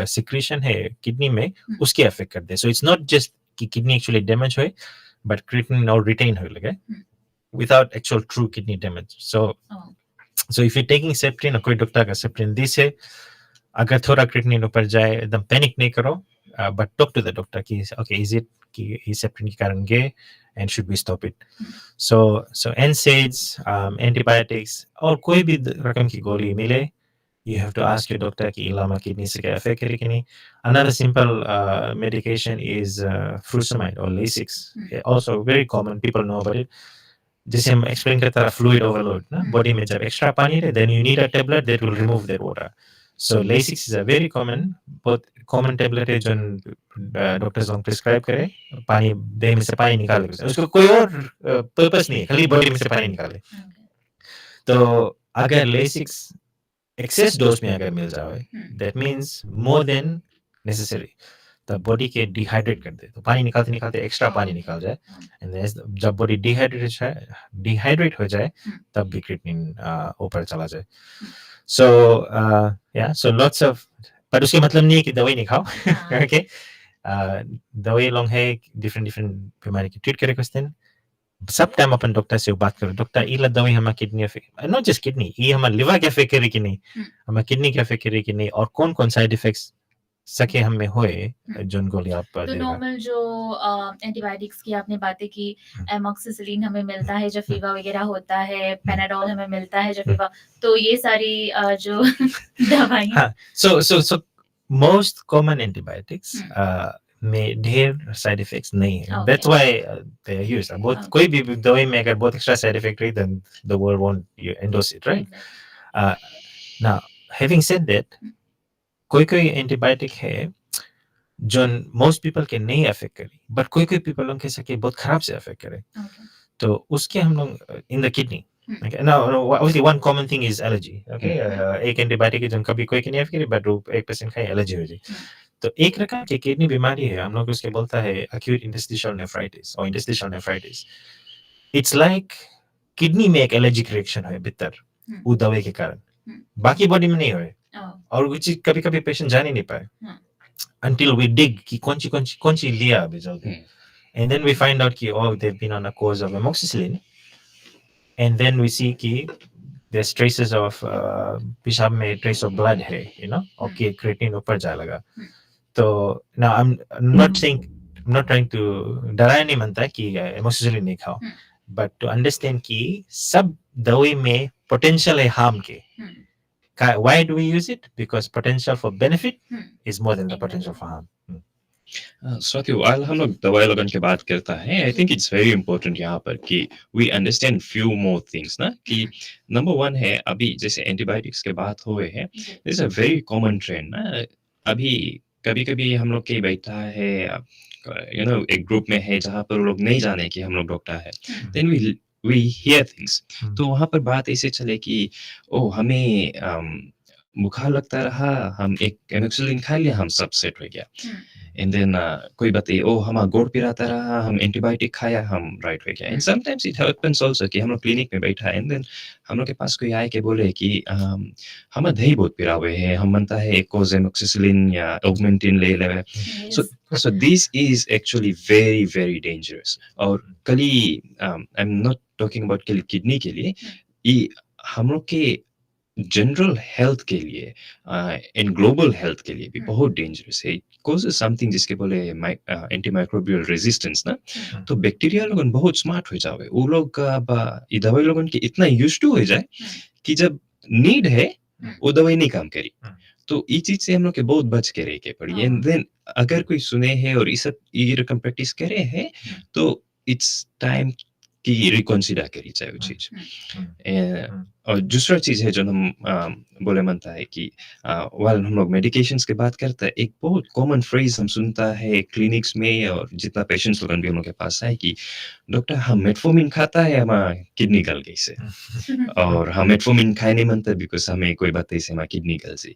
सिक्रीशन है किडनी में उसके अफेक्ट कर दे। सो इट्स नॉट जस्ट कि किडनी एक्चुअली डैमेज हो, बट क्रिटनिन और रिटेन हो लगे without actual true kidney damage. So if you taking Septrin, और कोई डॉक्टर का सेप्ट्रिन दी से अगर थोड़ा क्रिटनिन ऊपर जाए, एकदम पैनिक नहीं करो, but talk to the doctor कि okay, is it कि सेप्ट्रिन के कारण गए and should we stop it? So NSAIDs, antibiotics और कोई भी रकम की गोली मिले, you have to ask your doctor कि इलामा किडनी से क्या अफेक्ट करे कि नहीं। Another simple medication is furosemide or Lasix, also very common, people know about it. जैसे हम एक्सप्लेन करता है फ्लूइड ओवरलोड ना, बॉडी में जब एक्स्ट्रा पानी रहे, then you need a tablet that will remove that water. So Lasix is a very common, बहुत common tablet है जो डॉक्टर्स लोग प्रिस्क्राइब करे, पानी देह में से पानी निकाले, उसको कोई और पर्पस नहीं है, खाली बॉडी में से पानी निकाले। तो अगर Lasix एक्सेस डोज में अगर मिल जाए, that means more than necessary, तो बॉडी के डिहाइड्रेट कर दे, तो पानी निकालते निकालते एक्स्ट्रा पानी निकाल जाए, एंड जब बॉडी डिहाइड्रेट हो जाए तब भी क्रिटनिन ऊपर चला जाए। So so lots of, पर उसके मतलब नहीं है कि दवाई नहीं खाओ। ओके, दवाई लोग है डिफरेंट बीमारी की ट्रीट करे क्वेश्चन, सब टाइम अपन डॉक्टर से बात करो, डॉक्टर इला दवाई हमारा kidney affect, not just kidney, ये हमारा लिवर के अफेक्ट करे कि नहीं, हमारा किडनी के अफेक्ट करे कि नहीं, और कौन कौन साइड इफेक्ट्स सके हमें होए जो गोली आप तो नॉर्मल जो एंटीबायोटिक्स की आपने बातें की, एमॉक्सिसिलिन हमें मिलता है जब फीवर वगैरह होता है, पेनाडोल हमें मिलता है जब फीवर, तो ये सारी जो दवाइयाँ, सो मोस्ट कॉमन एंटीबायोटिक्स में ढेर साइड इफेक्ट्स नहीं है, that's why they are used. बहुत कोई भी दवाई में अगर बहुत एक्स्ट्रा साइड इफेक्ट रही, then the world won't endorse it, right? Now having said that, कोई एंटीबायोटिक है जो मोस्ट पीपल के नहीं अफेक्ट करी, बट कोई पीपल के सके बहुत खराब से अफेक्ट करे, तो उसके हम लोग in the kidney, now obviously one common thing is allergy, okay? एक एंटीबायोटिक है जो कभी कोई के नहीं अफेक्ट करी, बट एक पेशेंट का एलर्जी हो जाए, तो एक रकम की किडनी बीमारी है, हम लोग उसके बोलता है acute interstitial nephritis और interstitial nephritis. It's like kidney में एक एलर्जिक रिएक्शन है भीतर वो दवाई के कारण, बाकी बॉडी में नहीं होए, और वो चीज कभी पेशेंट जान ही नहीं पाए until we dig कि कौन सी लिया अभी जल्दी, and then we find out कि oh they've been on a course of amoxicillin, and then we see कि there's traces of पेशाब में trace of blood है, you know, okay, creatinine ऊपर जा लगा, तो now I'm not saying, I'm not trying to डराया नहीं मनता कि amoxicillin नहीं खाओ, but to understand कि सब दवाई में potential है harm के, why do we use it? Because potential for benefit is more than the potential for harm. Swati, while हम लोग दवाई लगन के बात करता है, I think it's very important यहाँ पर कि we understand few more things ना, कि नंबर वन है, अभी जैसे एंटीबायोटिक्स के बात हुए हैं, it's a very common trend ना, अभी कभी हम लोग के बैठा है, यू नो, एक ग्रुप में है जहाँ पर लोग नहीं जाने कि हम लोग डॉक्टर है, देन वी हियर थिंग्स, तो वहाँ पर बात ऐसे चले कि ओ हमें बुखार लगता रहा, हम एक एमोक्सिलिन खा लिया, हम सब सेट हो गया, एंड देन कोई बताइए ओ हमारा गोड़ पिराता रहा, हम एंटीबायोटिक खाया, हम राइट हो गया, and sometimes it happens also कि हम लोग क्लिनिक में बैठा है, एंड देन हम लोग के पास कोई आए के बोले कि हमारा दही बहुत पिरा हुए है, हम मनता है एक कोज एमोक्सिसिलिन या ऑगमेंटिन ले ले, so this is actually very very dangerous, और कली I am not talking about kidney के लिए, ये हम लोग के जनरल हेल्थ के लिए एंड ग्लोबल हेल्थ के लिए भी बहुत डेंजरस है, कॉजेज समथिंग जिसके बोले एंटी माइक्रोबियल रेजिस्टेंस ना, तो बैक्टीरिया लोगन बहुत स्मार्ट हो जावे, वो लोग अब ये दवाई लोगन के इतना यूज्ड टू हो जाए कि जब नीड है वो दवाई नहीं काम करी, तो ये चीज से हम लोग के बहुत बच के रह के पड़ी, एंड देन अगर कोई सुने हैं और ये रकम प्रैक्टिस करे हैं, तो इट्स टाइम कि रिकॉन्सिडर करी जाए वो चीज। और दूसरा चीज है जो हम बोले मनता है कि वाल हम लोग मेडिकेशंस की बात करते हैं, एक बहुत कॉमन फ्रेज हम सुनता है क्लिनिक्स में और जितना पेशेंट्स लोगन भी हम लोग के पास है कि डॉक्टर हम मेटफॉर्मिन खाता है, हमारा किडनी गल गई से, और हम मेटफॉर्मिन खाए नहीं मनता बिकॉज हमें कोई बात ऐसे हमारा किडनी गल से,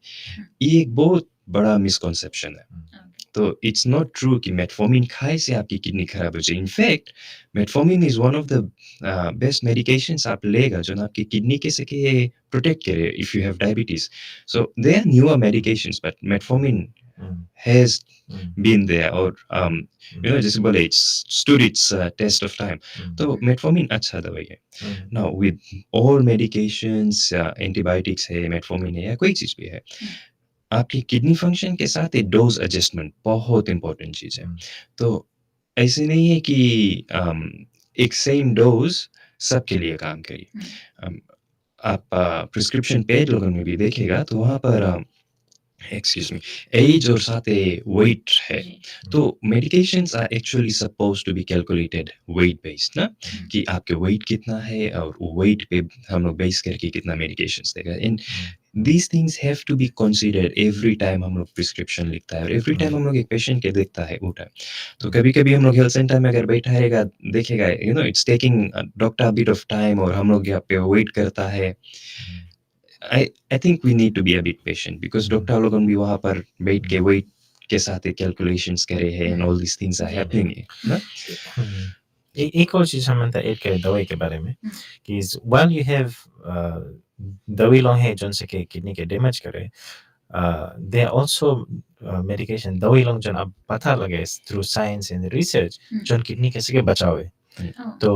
ये एक बहुत बड़ा मिसकॉन्सेप्शन है। तो इट्स नॉट ट्रू कि मेटफॉर्मिन खाए से आपकी किडनी खराब हो जाए, in fact metformin is one of the best medications आप लेगा जो आपकी किडनी के सके प्रोटेक्ट करे if you have diabetes, so they are newer medications but metformin has been there, और you know जैसे बोले it's stood its test of time, तो मेटफॉर्मिन अच्छा दवाई है। now with all medications, antibiotics है, मेटफॉर्मिन है या कोई चीज भी है, आपकी किडनी फंक्शन के साथ एक डोज एडजस्टमेंट बहुत इंपॉर्टेंट चीज है। तो ऐसे नहीं है कि एक सेम डोज सबके लिए काम करी, आप प्रिस्क्रिप्शन पेड लोगों में भी देखेगा तो वहाँ पर एक्सक्यूज मी एज और साथ वेट है, तो medications are actually supposed to be calculated weight based ना, कि आपके वेट कितना है और वेट पे हम लोग बेस करके कितना मेडिकेशंस देगा, and these things have to be considered every time हम लोग प्रिस्क्रिप्शन लिखता है और every time हम लोग एक पेशेंट के देखता है वो टाइम। तो कभी-कभी हम लोग हेल्थ सेंटर में अगर बैठा रहेगा देखेगा, you know it's taking doctor a bit of time और हम लोग यहाँ पे वेट करता है। I think we need to be a bit patient because doctor लोगों भी वहाँ पर बैठ के वेट के साथ कैलकुलेशंस करे हैं and all these things are happening ना। एक और चीज हम ऐड करें दवाई के बारे में कि while you have दवाई लोग हैं जोन से के किडनी के डैमेज करे, there are also medication दवाई लोग जोन अब पता लगे through science and research zone kidney कैसे के बचावे, तो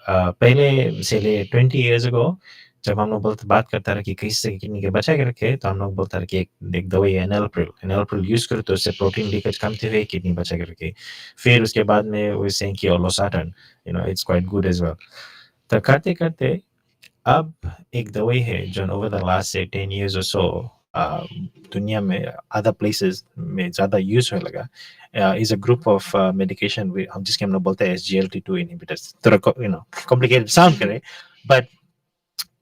पहले से ले 20 years ago जब हम लोग बात करता रहा कि कैसे किडनी के बचा के रखे, तो हम लोग बोलता रहा कि एक दवाई एनएलप्रिल यूज करो तो उससे प्रोटीन लीकेज कम थे, किडनी बचा के रखे। फिर उसके बाद में वो से कि losartan, it's quite good as well. तो करते करते अब एक दवाई है जो ओवर द लास्ट से 10 years or so दुनिया में अदर प्लेसेस में ज़्यादा यूज होने लगा, is a group of medication हम जिसके हम लोग बोलते हैं SGLT2 इनहिबिटर्स। थोड़ा कॉम्प्लिकेटेड साउंड करे, बट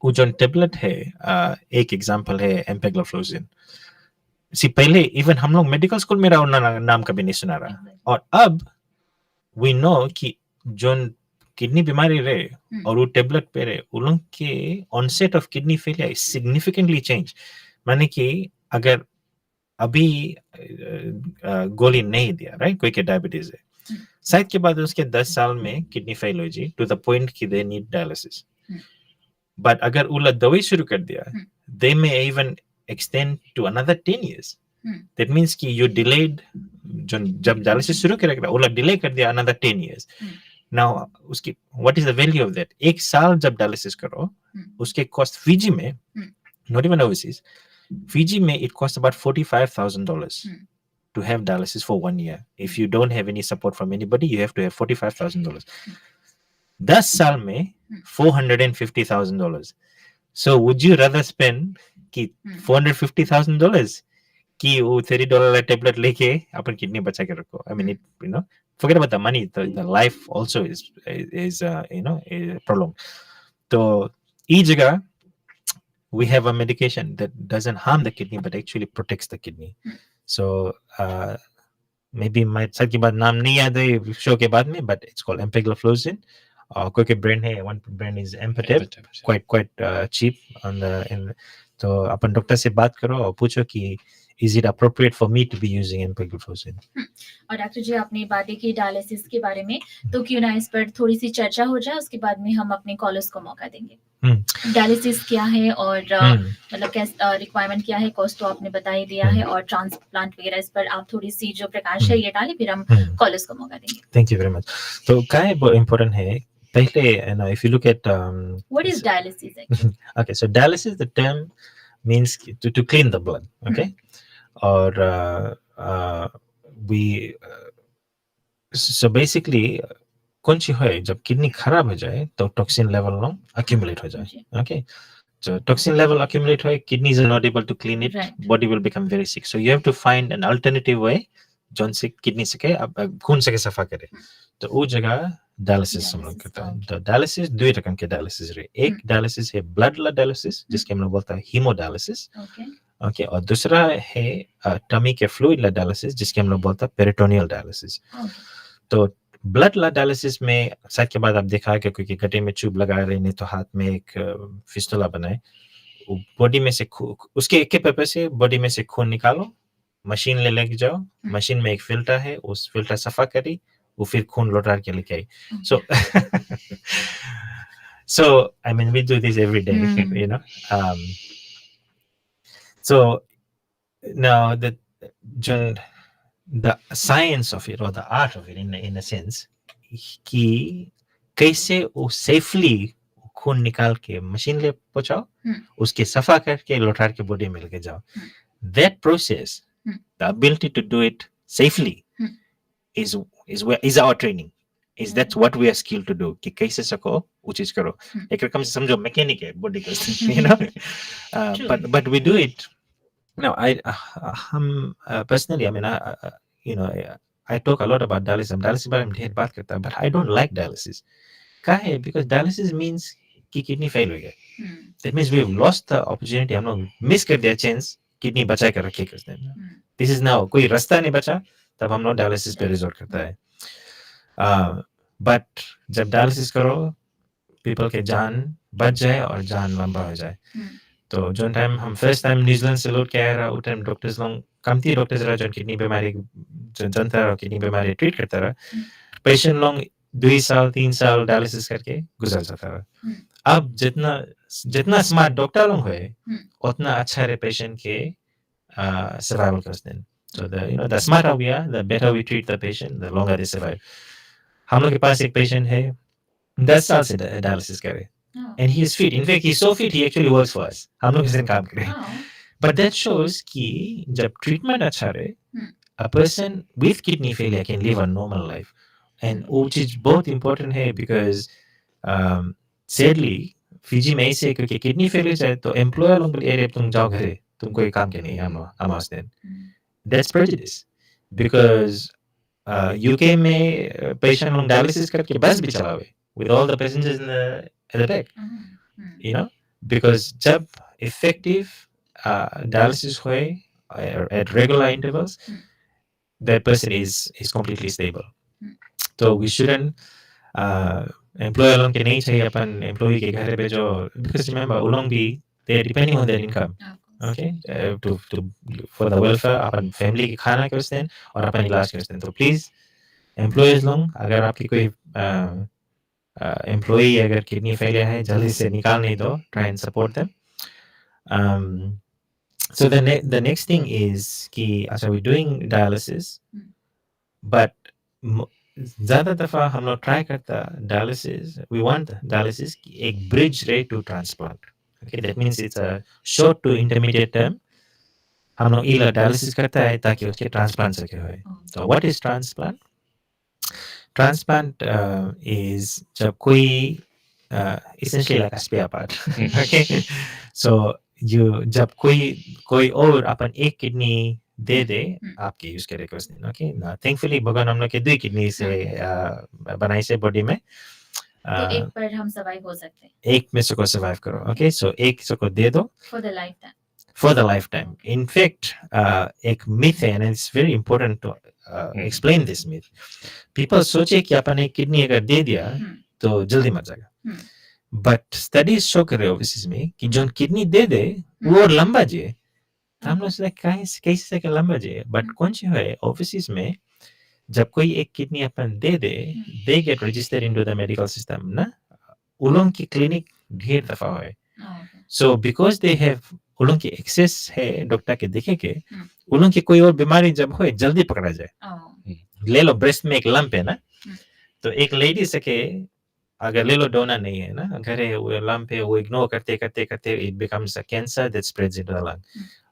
वो जो टेबलेट है, एक एग्जांपल है एम्पेग्लोफ्लोजिन। पहले इवन हम लोग मेडिकल स्कूल में नाम कभी नहीं सुना रहा, और अब वी नो कि जो किडनी बीमारी रहे और वो टेबलेट पे रहे, उन लोग के onset of kidney failure significantly change. माने कि अगर अभी गोली नहीं दिया, राइट, कोई के डायबिटीज है, शायद के बाद उसके 10 साल में किडनी फेल हो जाए टू द पॉइंट कि दे नीड डायलिसिस। बट अगर उला दवाई शुरू कर दिया, they may even extend to another 10 years। That means कि यू डिलेड, जब डायलिसिस शुरू करेगा उला डिले कर दिया अनदर 10 years। नाउ उसकी what is the value of that? एक साल जब डायलिसिस करो, उसके कॉस्ट फीजी में, not even overseas, Fiji may it costs about $45,000 to have dialysis for 1 year. If you don't have any support from anybody, you have to have $45,000. 10 साल में $450,000. So would you rather spend कि $450,000 कि वो $30 टेबलेट लेके अपन किडनी बचा के रखो? I mean, forget about the money. The life also is a problem. तो ई जगह we have a medication that doesn't harm the kidney but actually protects the kidney. So maybe my sir की बात नाम नहीं याद है शो के बाद में, but it's called empagliflozin. कोई के ब्रांड है, one brand is Empatab, quite cheap on the तो अपन डॉक्टर से बात करो और पूछो कि is it appropriate for me to be using empagliflozin? और डॉक्टर जी, आपने बातें की डायलिसिस के बारे में, तो क्यों ना इस पर थोड़ी सी चर्चा हो जाए, उसके बाद में हम अपने कॉलर्स को मौका देंगे। डायलिसिस क्या है और मतलब कैसा रिक्वायरमेंट क्या है, कॉस्ट तो आपने बता ही दिया है, और ट्रांसप्लांट वगैरह इस पर आप थोड़ी सी जो प्रकाश है ये डालें, फिर हम कॉलर्स को मौका देंगे। Thank you very much. तो क्या है बहुत इम्पोर्टेंट है, पहले if you look at what is dialysis actually? Okay, so dialysis, the term means to clean the blood, okay? Or so basically कौन सी है, जब किडनी खराब हो जाए तो टॉक्सिन लेवल लोग accumulate हो जाए, okay? So toxin level accumulate है, kidneys are not able to clean it, body will become very sick. So you have to find an alternative way zone से किडनी से के खून से के सफा करे। तो वो जगह डायलिसिस हम लोग करता है। तो डायलिसिस दो रकम के डायलिसिस रहे, एक डायलिसिस है ब्लड डायलिसिस जिसके हम लोग बोलता है हीमोडायलिसिस, ओके, और दूसरा है टमी के फ्लूइड डायलिसिस जिसके हम लोग बोलता है पेरिटोनियल डायलिसिस। तो ब्लड डायलिसिस में शायद के बाद आप देखा कि क्योंकि गड्ढे में ट्यूब लगा रहे हैं तो हाथ में एक फिस्टुला बनाए, बॉडी में से उसके एक के पर्पस से बॉडी में से खून निकालो, मशीन ले लेके जाओ, मशीन में एक फिल्टर है, उस फिल्टर सफा करी, वो फिर खून लौटा के लेके आई। So I mean we do this every day, you know. So now the science of it or the art of it in a sense कि कैसे वो सेफली खून निकाल के मशीन ले पहुंचाओ, उसके सफा करके लौटा के बॉडी में लेके जाओ, that process, the ability to do it safely is our training, that's what we are skilled to do कि कैसे सको वो चीज करो। एक रकम से समझो मैकेनिक है बॉडी का, you know, but we do it. No, personally, I mean, you know, I talk a lot about dialysis. Dialysis बारे में ढेर बात करता हूँ, but I don't like dialysis. क्या है? Because dialysis means कि kidney fail हो गया. That means we've lost the opportunity. हम लोग miss कर दिया chance kidney बचा कर रखे कर देना. This is now कोई रास्ता नहीं बचा, तब हम लोग dialysis पे resort करता है. But जब dialysis करो, people के जान बच जाए और जान लंबा हो जाए. तो जो टाइम हम फर्स्ट टाइम न्यूजीलैंड से लौट के आया रहा, उस टाइम डॉक्टर्स लोग कमती डॉक्टर्स रहा जो किडनी बीमारी जनता रहा, किडनी बीमारी ट्रीट करता रहा, पेशेंट लोग 2 साल 3 साल डायलिसिस करके गुजर जाता रहा। अब जितना स्मार्ट डॉक्टर लोग हुए उतना अच्छा रे पेशेंट के सर्वाइवल करते हैं। So the smarter we are, the better we treat the patient, the longer they survive. हम लोग के पास एक पेशेंट है 10 साल से डायलिसिस कर रहे, and he is fit. In fact, he's so fit he actually works for us. हम लोग के साथ काम कर रहे हैं. But that shows कि जब treatment अच्छा रहे, a person with kidney failure can live a normal life. And वो चीज बहुत important है because sadly फिजी में ऐसे क्योंकि किडनी फेलियर है तो एम्प्लॉयर लोग बोले अरे तुम जाओ घरे, तुम कोई काम के नहीं, हम आस्ते हैं. That's prejudice because UK में पेशेंट लोग डायलिसिस करके बस भी चलावे with all the passengers in the back, you know, because जब effective dialysis होए at regular intervals, that person is completely stable. So we shouldn't employer लोग के नहीं चाहिए अपन employee के घर पे जो, because remember वो लोग भी they are depending on their income, okay, to for the welfare upon family के खाना करते हैं और अपन इलाज करते हैं. तो please employees लोग अगर आपकी कोई employee अगर kidney failure है जल्दी से निकाल नहीं दो, try and support them. So the next thing is कि अच्छा we're doing dialysis, but ज़्यादा दफ़ा हम लोग ट्राई करता dialysis, we want dialysis एक bridge rate to transplant. Okay, that means it's a short to intermediate term. हम लोग इला dialysis करता है ताकि उसके transplant सके होए. So what is transplant? Transplant is जब कोई essentially like a spare part. Okay, so you जब कोई और अपन एक किडनी दे दे आपके यूज के रिक्वेस्ट नहीं. ओके, थैंकफुली भगवान हम लोग के 2 किडनी से बनाई से बॉडी में, तो एक पर हम सर्वाइव हो सकते हैं, एक में से को सर्वाइव करो. ओके, सो एक से को दे दो for the life time, for the lifetime. In fact, एक myth है, and it's very important to explain this myth. People सोचे कि अपन एक किडनी अगर दे दिया तो जल्दी मर जाएगा, but studies show कर रहे हो ओवरसीज में कि जो किडनी दे दे वो और लंबा जिए. हम लोग सोचते कैसे के लंबा जिए, बट कौन सी है ओवरसीज में जब कोई एक kidney upon they they, they get registered into the medical system ना, उलों की क्लिनिक ढेर दफा है. So because they have उलों की एक्सेस है डॉक्टर के देखे के, उलों की कोई और बीमारी जब होए जल्दी पकड़ा जाए. ले लो ब्रेस्ट में एक लंप है ना, तो एक लेडी सके अगर ले लो डोना नहीं है ना, घरे वो लंप है, वो इग्नोर करते करते करते it becomes a cancer that spreads into the lung.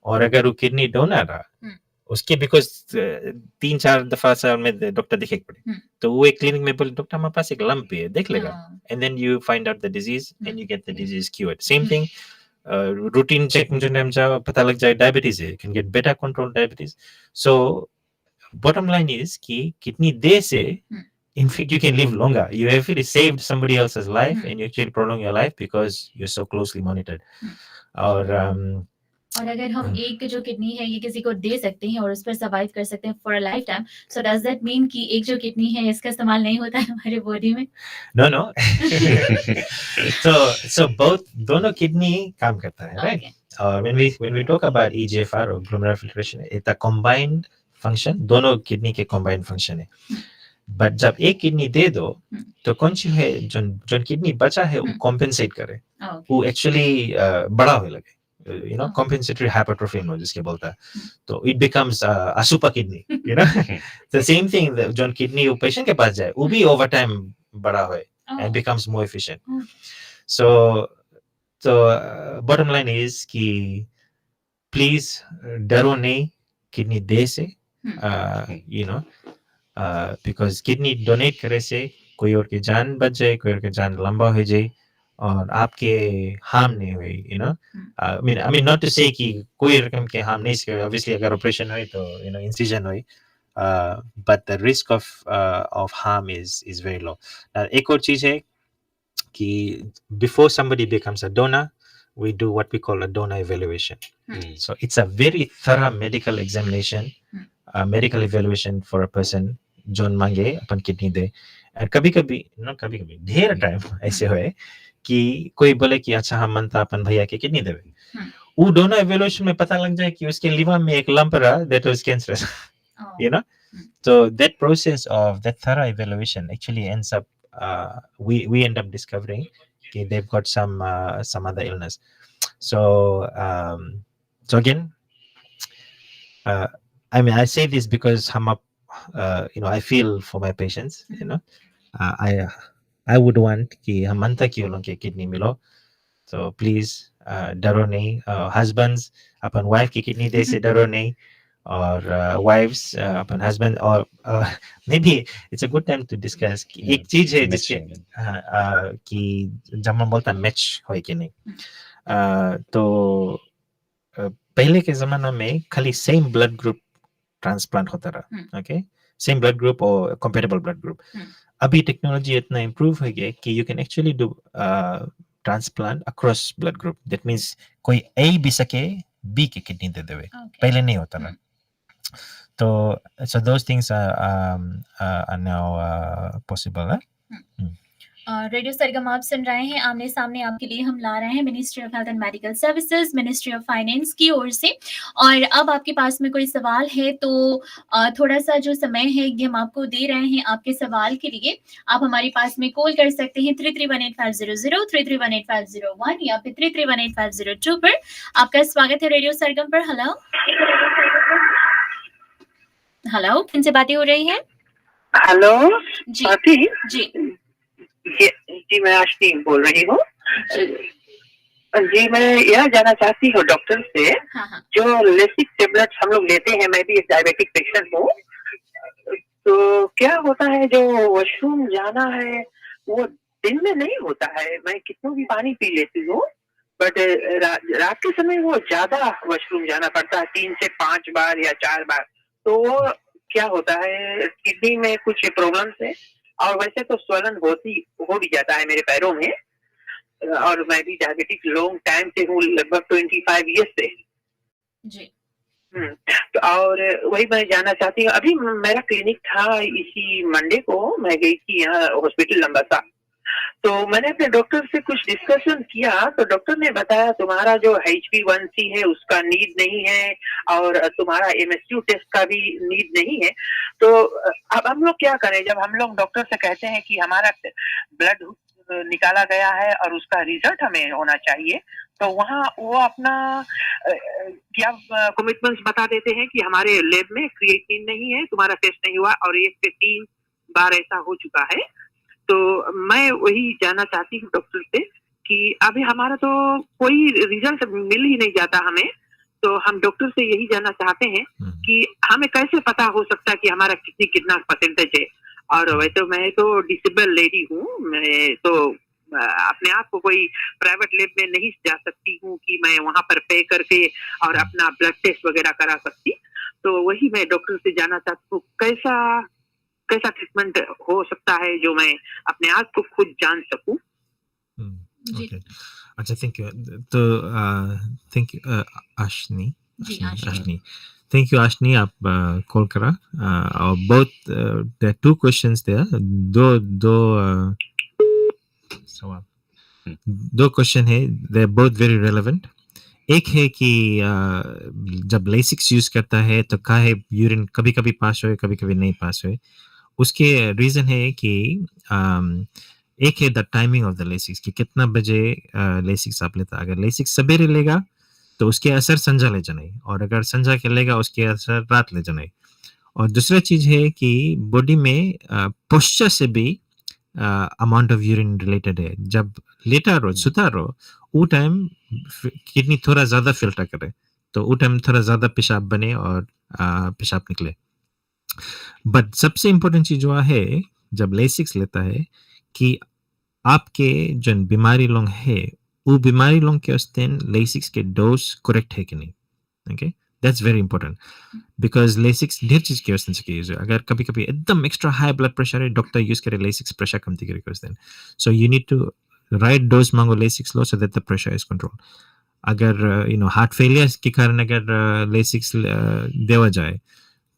और अगर वो किडनी डोनर रहा उसके बिकॉज 3-4 दफा साल में डॉक्टर देखे पड़े, तो वो एक क्लिनिक में बोले डॉक्टर हमारे पास एक लंप है देख लेगा, and then you find out the disease and you get the disease cured. Same thing routine check जो नाम जा पता लग जाए डायबिटीज है, can get better control diabetes. So bottom line is कि किडनी दे से in fact you can live longer. You actually saved somebody else's life and you actually prolong your life because you're so closely monitored. और अगर हम एक जो किडनी है ये किसी को दे सकते हैं और उस पर सर्वाइव कर सकते हैं for a life time, so does that mean कि एक जो किडनी है इसका इस्तेमाल नहीं होता है हमारे बॉडी में? No. So both दोनों किडनी काम करता है, right? When we talk about EGFR or glomerular filtration, it's a combined function. दोनों किडनी के combined function है. बट जब एक किडनी दे दो तो कौन सी है जो किडनी बचा है वो कॉम्पेंसेट करे, वो एक्चुअली बड़ा होने लगे, you know, compensatory hypertrophy जिसके बोलता है, तो it becomes a super kidney, you know. The same thing जो किडनी वो पेशेंट के पास जाए वो भी over time बड़ा होए and becomes more efficient. So bottom line is कि please डरो नहीं किडनी दे से, you know, because kidney donate करे से कोई और की जान बच जाए, कोई और की जान लंबा हो जाए और आपके हार्म नहीं हुई, you know. I mean not to say कि कोई रकम के हार्म नहीं सके, obviously अगर ऑपरेशन हुई तो you know incision हुई, but the risk of harm is very low. एक और चीज है कि before somebody becomes a donor we do what we call a donor evaluation. So it's a very thorough medical examination, medical evaluation for a person zone मांगे अपन किडनी दे. कभी कभी ढेर टाइम ऐसे हुए कि कोई बोले कि अच्छा हम मनता अपन भैया के किडनी देवे, वो डोनर इवैल्यूएशन में पता लग जाए कि उसके लिवर में एक लंप रहा that was cancerous, you know. So that process of that thorough evaluation actually ends up we end up discovering okay, they've got some other illness. So again, I mean I say this because हम you know I feel for my patients, you know. I would want कि हम मनता कि उन लोग के किडनी मिलो, तो प्लीज डरो नहीं, हस्बैंड्स अपन वाइफ की किडनी दे से डरो नहीं, और वाइफ्स अपन हस्बैंड, और maybe it's a good time to discuss कि एक चीज है जिसके कि जब हम बोलता मैच हो कि नहीं, तो पहले के जमाना में खाली सेम ब्लड ग्रुप ट्रांसप्लांट होता रहा, ओके, सेम ब्लड ग्रुप और कंपेटेबल ब्लड ग्रुप। अभी टेक्नोलॉजी इतना इम्प्रूव हो गया कि you can actually do transplant across blood group, that means कोई ए भी सके बी की किडनी दे देवे, पहले नहीं होता रहा। तो so those things are now possible. Radio Sargam आप सुन रहे हैं, आमने सामने आपके लिए हम ला रहे हैं ministry of health and medical services, ministry of finance की ओर से। और अब आपके पास में कोई सवाल है तो थोड़ा सा जो समय है ये हम आपको दे रहे हैं आपके सवाल के लिए। आप हमारे पास में कॉल कर सकते हैं 331850, 331850 या फिर 331850 पर। आपका स्वागत है रेडियो सरगम पर। हेलो हेलो, किनसे बातें हो रही है? हेलो जी स्वाति जी जी, मैं आशनी बोल रही हूँ जी। मैं यह जानना चाहती हूँ डॉक्टर से, जो लेसिक टेबलेट्स हम लोग लेते हैं, मैं भी एक डायबिटिक पेशेंट हूँ, तो क्या होता है जो वॉशरूम जाना है वो दिन में नहीं होता है। मैं कितना भी पानी पी लेती हूँ, बट रात के समय वो ज्यादा वॉशरूम जाना पड़ता है, 3 से 5 बार या 4 बार। तो वो क्या होता है, किडनी में कुछ प्रॉब्लम है, और वैसे तो स्वलन हो भी जाता है मेरे पैरों में, और मैं भी डायबिटिक लॉन्ग टाइम से हूँ, लगभग 25 ईयर्स से जी। तो और वही मैं जानना चाहती हूँ, अभी मेरा क्लिनिक था, इसी मंडे को मैं गई थी यहाँ हॉस्पिटल लंबासा, तो मैंने अपने डॉक्टर से कुछ डिस्कशन किया, तो डॉक्टर ने बताया तुम्हारा जो HbA1c है उसका नीड नहीं है, और तुम्हारा MSU टेस्ट का भी नीड नहीं है। तो अब हम लोग क्या करें, जब हम लोग डॉक्टर से कहते हैं कि हमारा ब्लड निकाला गया है और उसका रिजल्ट हमें होना चाहिए, तो वहाँ वो अपना क्या कमिटमेंट्स बता देते हैं कि हमारे लैब में क्रिएटिनिन नहीं है, तुम्हारा टेस्ट नहीं हुआ, और 1 से 3 बार ऐसा हो चुका है। तो मैं वही जानना चाहती हूँ डॉक्टर से कि अभी हमारा तो कोई रिजल्ट मिल ही नहीं जाता हमें, तो हम डॉक्टर से यही जानना चाहते हैं कि हमें कैसे पता हो सकता है कि हमारा कितना परसेंटेज है। और वैसे मैं तो डिसेबल लेडी हूँ, मैं तो अपने आप को कोई प्राइवेट लैब में नहीं जा सकती हूँ कि मैं वहाँ पर पे करके और अपना ब्लड टेस्ट वगैरह करा सकती। तो वही मैं डॉक्टर से जानना चाहती हूँ, कैसा ट्रीटमेंट हो सकता है जो मैं अपने आप को खुद जान सकूं। अच्छा, थैंक यू। तो thank you Ashni, thank you Ashni, आप कॉल करा। और बहुत देयर आर 2 क्वेश्चंस देयर, दो क्वेश्चन है, they are both very relevant. एक है कि जब लेसिक्स यूज करता है तो काहे यूरिन कभी कभी पास हुए, कभी कभी नहीं पास हुए। उसके रीजन है कि एक है the timing of the Lasix, कि कितना बजे लेसिक्स आप लेता। अगर लेसिक्स सवेरे लेगा तो उसके असर संजा ले जाना, और अगर संजा के लेगा उसके असर रात ले जाना। और दूसरा चीज है कि बॉडी में पोस्चर से भी अमाउंट ऑफ यूरिन रिलेटेड है। जब लेटा रहो, सुता रहो, वो टाइम किडनी थोड़ा ज्यादा फिल्टर करे, तो वो टाइम थोड़ा ज्यादा पेशाब बने और पेशाब निकले। बट सबसे इम्पोर्टेंट चीज वो है जब लेसिक्स लेता है कि आपके जो बीमारी लोग है वो बीमारी लोग के वास्ते लेसिक्स के डोज करेक्ट है कि नहीं। Okay, that's very important, because Lasix ढेर चीज के वास्ते से यूज है। अगर कभी कभी एकदम एक्स्ट्रा हाई ब्लड प्रेशर है, डॉक्टर यूज करे लेसिक्स प्रेशर कमती करे वास्ते, so you need to right dose मांगो लेसिक्स लो, so that the pressure is control. अगर हार्ट फेलियर के कारण अगर लेसिक्स देवा जाए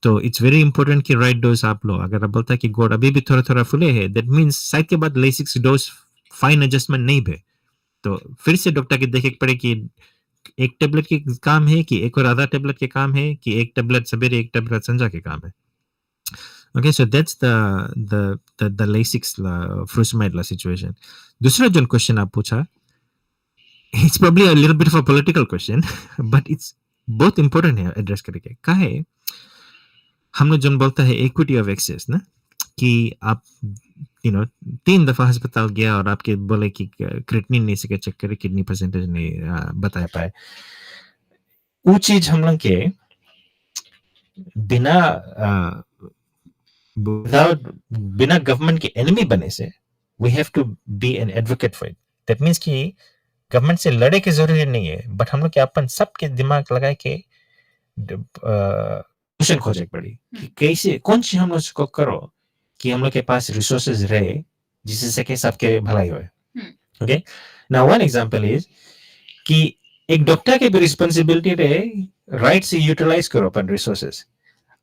तो इट्स वेरी इंपॉर्टेंट कि राइट डोज आप लो। अगर आप बोलता है कि गोड़ अभी भी थोड़ा थोड़ा फुले है, दैट मीन्स साइड के बाद लेसिक्स डोज फाइन एडजस्टमेंट नहीं भे, तो फिर से डॉक्टर के देखे पड़े कि एक टेबलेट के काम है कि एक और आधा टेबलेट के काम है, कि एक टेबलेट सवेरे एक टेबलेट संजा के काम है। Okay, so that's the Lasix frusemide situation. दूसरा जो क्वेश्चन आप पूछा, it's probably a little bit of a political question, but it's बहुत इंपॉर्टेंट है एड्रेस करके। क्या है, हम लोग जो बोलता है इक्विटी ऑफ एक्सेस ना, कि आप 3 दफा अस्पताल गया और आपके बोले कि क्रिएटिनिन नहीं से चेक करे, किडनी परसेंटेज नहीं बता पाए। वो चीज हम लोग के बिना बिना गवर्नमेंट के एनिमी बने से we have to be an advocate for it. That means कि गवर्नमेंट से लड़े की जरूरी नहीं है, बट हम लोग के अपन सबके दिमाग लगाए के सोल्यूशन खोजे पड़ी कि कैसे कौन सी हम लोग को करो कि हम लोग के पास रिसोर्सेज रहे जिससे कि सबके भलाई हो। Okay, now one example is कि एक डॉक्टर की भी रिस्पांसिबिलिटी रहे राइट से यूटिलाइज करो अपन रिसोर्सेज।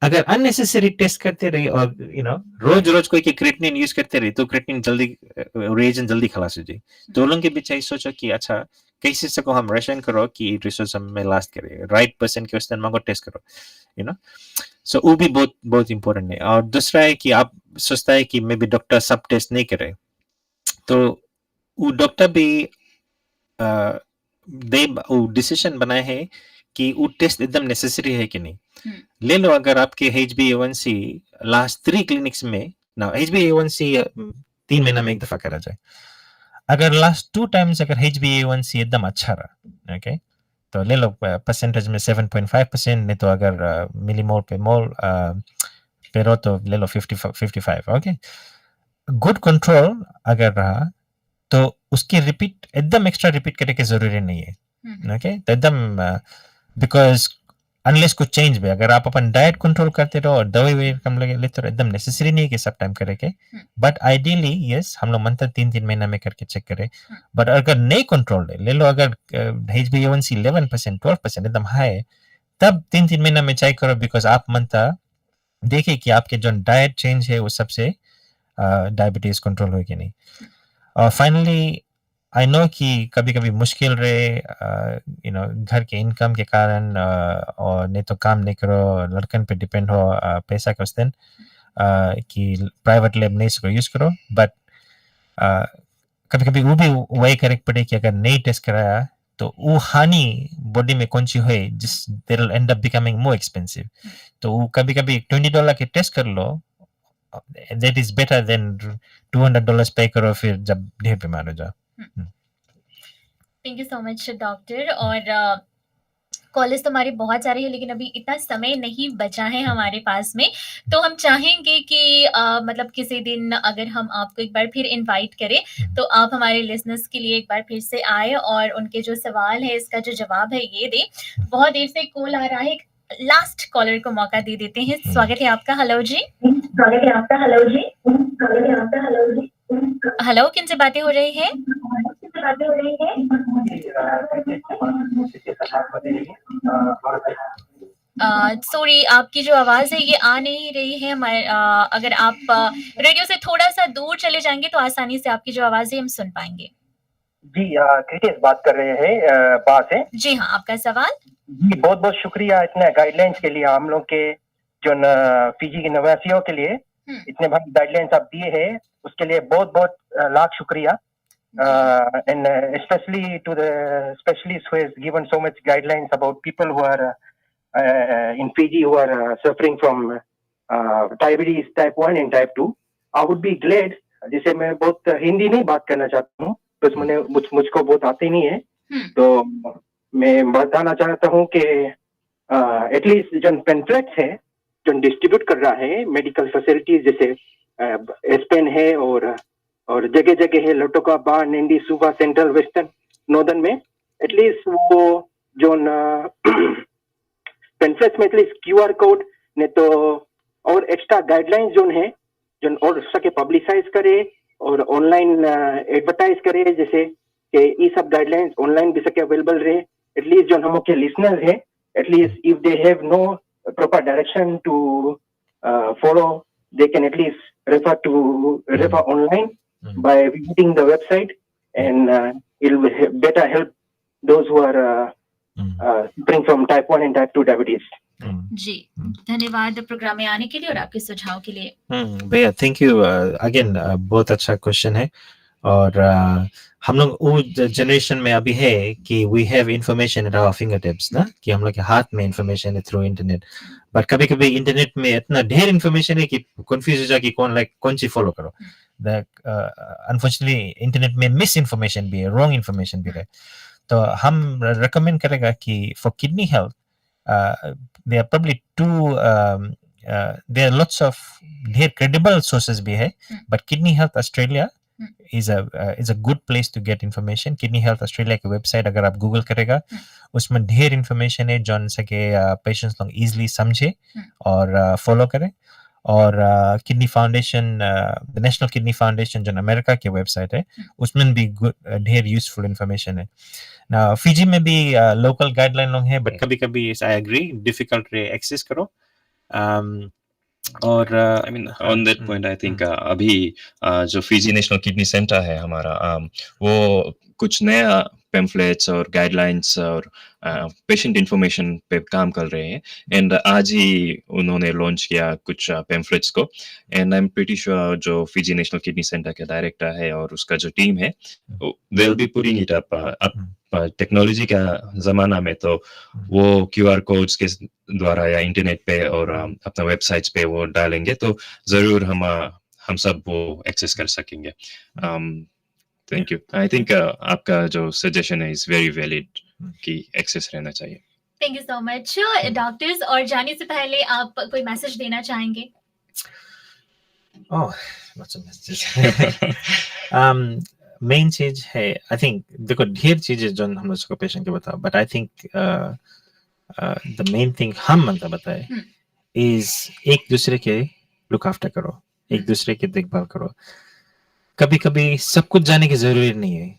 अगर अननेसेसरी टेस्ट करते रहे और रोज रोज कोई के क्रिएटिनिन यूज करते रहे तो क्रिएटिनिन जल्दी रिएजेंट जल्दी खलास हो जाए। तो लोगों के बीच आई सोचो कि अच्छा कैसे सको हम रेशन करो कि रिसोर्स में लास्ट करे, राइट पर्सन के उस मांगो टेस्ट करो, सो वो भी बहुत बहुत इंपॉर्टेंट है। और दूसरा है कि आप सोचता है कि मे बी डॉक्टर सब टेस्ट नहीं करे, तो वो डॉक्टर भी डिसीजन बनाए है कि वो टेस्ट एकदम नेसेसरी है कि नहीं। ले लो अगर आपके HbA1c लास्ट 3 क्लिनिक्स में ना HbA1c 3 महीना में एक दफा करा जाए, अगर लास्ट 2 टाइम्स अगर HbA1c एकदम अच्छा रहा, ओके, तो ले लो परसेंटेज में 7.5%, नहीं तो अगर मिलीमोल पे मोल पे रो तो ले लो 55, ओके। गुड कंट्रोल अगर रहा तो उसकी रिपीट एकदम एक्स्ट्रा रिपीट करने की जरूरी नहीं है, ओके। तो एकदम बिकॉज अनलेस कुछ चेंज भी, अगर आप अपन डाइट कंट्रोल करते रहो और दवाई कम लगे लेते रहो, एकदम नेसेसरी नहीं है कि सब टाइम करे के, बट आइडियली यस हम लोग मंथ 3 महीना में करके चेक करें। बट अगर नहीं कंट्रोल है, ले लो अगर HbA1c 11% 12% एकदम हाई, तब 3 महीना में चेक करो, बिकॉज आप मंथ देखिए कि आपके जो डाइट चेंज है वो सबसे डायबिटीज कंट्रोल हुई कि नहीं। और फाइनली आई नो कि कभी कभी मुश्किल रहे घर के इनकम के कारण, और नहीं तो काम नहीं करो, लड़कन पे डिपेंड हो पैसा का उस दिन कि प्राइवेट लैब नहीं सको यूज करो, बट कभी कभी वो भी वही करेक्ट पड़े कि अगर नहीं टेस्ट कराया तो वो हानि बॉडी में कौन सी है जिस they will and up becoming more expensive. तो वो कभी कभी $20 के टेस्ट कर लो, दैट इज बेटर देन $200 पे करो फिर जब ढेर बीमार हो जाओ। Thank you so much doctor. और कॉलेज तो हमारे बहुत सारे हैं, लेकिन अभी इतना समय नहीं बचा है हमारे पास में, तो हम चाहेंगे कि मतलब किसी दिन अगर हम आपको एक बार फिर इनवाइट करें तो आप हमारे लिसनर्स के लिए एक बार फिर से आए और उनके जो सवाल है इसका जो जवाब है ये दे। बहुत देर से कॉल आ रहा है, लास्ट कॉलर को मौका दे देते हैं। स्वागत है आपका। हेलो जी। स्वागत है आपका। हेलो जी। स्वागत है आपका। हेलो जी। हेलो, किन से बातें हो रही है? सॉरी, आपकी जो आवाज है ये आ नहीं रही है हमारे। अगर आप रेडियो से थोड़ा सा दूर चले जाएंगे तो आसानी से आपकी जो आवाज है हम सुन पाएंगे। जी, क्रिटिस बात कर रहे हैं बात है। जी हाँ, आपका सवाल। जी, बहुत बहुत शुक्रिया इतने गाइडलाइंस के लिए। हम लोग के जो पीजी के निवासियों के लिए इतने भारी गाइडलाइंस आप दिए हैं, उसके लिए बहुत बहुत लाख शुक्रिया। And especially to the specialist who has given so much guidelines about people who are in Fiji who are suffering from diabetes type 1 and type 2. I would be glad, जैसे मैं बहुत हिंदी नहीं बात करना चाहता हूँ, बस मुझको बहुत आते नहीं है, तो मैं बताना चाहता हूँ कि एटलीस्ट जो पेम्फलेट्स है जो डिस्ट्रीब्यूट कर रहा है मेडिकल फैसिलिटीज, जैसे एस्पेन है और जगह जगह है, लोटोका, बार, नेंडी, सूबा, सेंट्रल, वेस्टर्न, नॉर्दर्न में, एटलीस्ट वो जो पेम्फलेट्स में एटलीस्ट QR कोड ने तो और एक्स्ट्रा गाइडलाइंस जो है जो और सके पब्लिसाइज करे और ऑनलाइन एडवर्टाइज करे, जैसे कि ये सब गाइडलाइंस ऑनलाइन भी सके अवेलेबल रहे। एटलीस्ट जो हम के लिसनर्स है, at least if they have no proper direction to follow, they can at least refer online by visiting the website, and it will better help those who are suffering from type 1 and type 2 diabetes. जी, धन्यवाद प्रोग्राम में आने के लिए और आपके सुझाव के लिए। भैया थैंक यू अगेन, बहुत अच्छा क्वेश्चन है। और हम लोग वो जनरेशन में अभी है कि we have information at our finger tips ना, कि हम लोग के हाथ में इंफॉर्मेशन है थ्रू इंटरनेट। बट कभी कभी इंटरनेट में इतना ढेर इंफॉर्मेशन है कि कंफ्यूज हो जाए कि कौन सी फॉलो करो। अनफॉर्चुनेटली इंटरनेट में मिस इन्फॉर्मेशन भी है, रॉन्ग इन्फॉर्मेशन भी है। तो हम रेकमेंड करेगा कि for kidney health there are probably there are lots of ढेर credible sources भी है, but Kidney Health Australia is a good place to get information. Kidney Health Australia की वेबसाइट अगर आप गूगल करेगा, उसमें ढेर इन्फॉर्मेशन है जो सके पेशेंट्स लोग इजीली समझे और फॉलो करें। और kidney foundation, the national kidney foundation जो अमेरिका की वेबसाइट है, उसमें भी ढेर यूजफुल इन्फॉर्मेशन है। फिजी में भी लोकल गाइडलाइन लोग हैं, बट कभी कभी आई एग्री डिफिकल्ट रे एक्सेस करो। और I mean on that point I think अभी जो फिजी नेशनल किडनी सेंटर है हमारा, वो कुछ नया पेम्फलेट्स और गाइडलाइंस और पेशेंट इंफॉर्मेशन पे काम कर रहे हैं। एंड आज ही उन्होंने लॉन्च किया कुछ पेम्फलेट्स को। And I am pretty sure जो फिजी नेशनल किडनी सेंटर के डायरेक्टर है और उसका जो टीम है, they will be putting it up. Technology का जमाना में तो वो QR कोड्स के द्वारा या इंटरनेट पे और अपना वेबसाइट्स पे वो डालेंगे तो जरूर हम सब वो एक्सेस कर सकेंगे। Thank you. आई थिंक आपका जो सजेशन है इज वेरी वैलिड कि एक्सेस रहना चाहिए। Thank you so much doctors. और जाने से पहले आप कोई मैसेज देना चाहेंगे? ओह, lots of messages. मेन चीज है, आई थिंक देखो ढेर चीजें जो हम लोग को पेशेंट के बताओ, but I think the main thing हम मतलब बताए इज एक दूसरे के लुक आफ्टर करो, एक दूसरे की देखभाल करो। कभी कभी सब कुछ जाने की जरूरी नहीं है,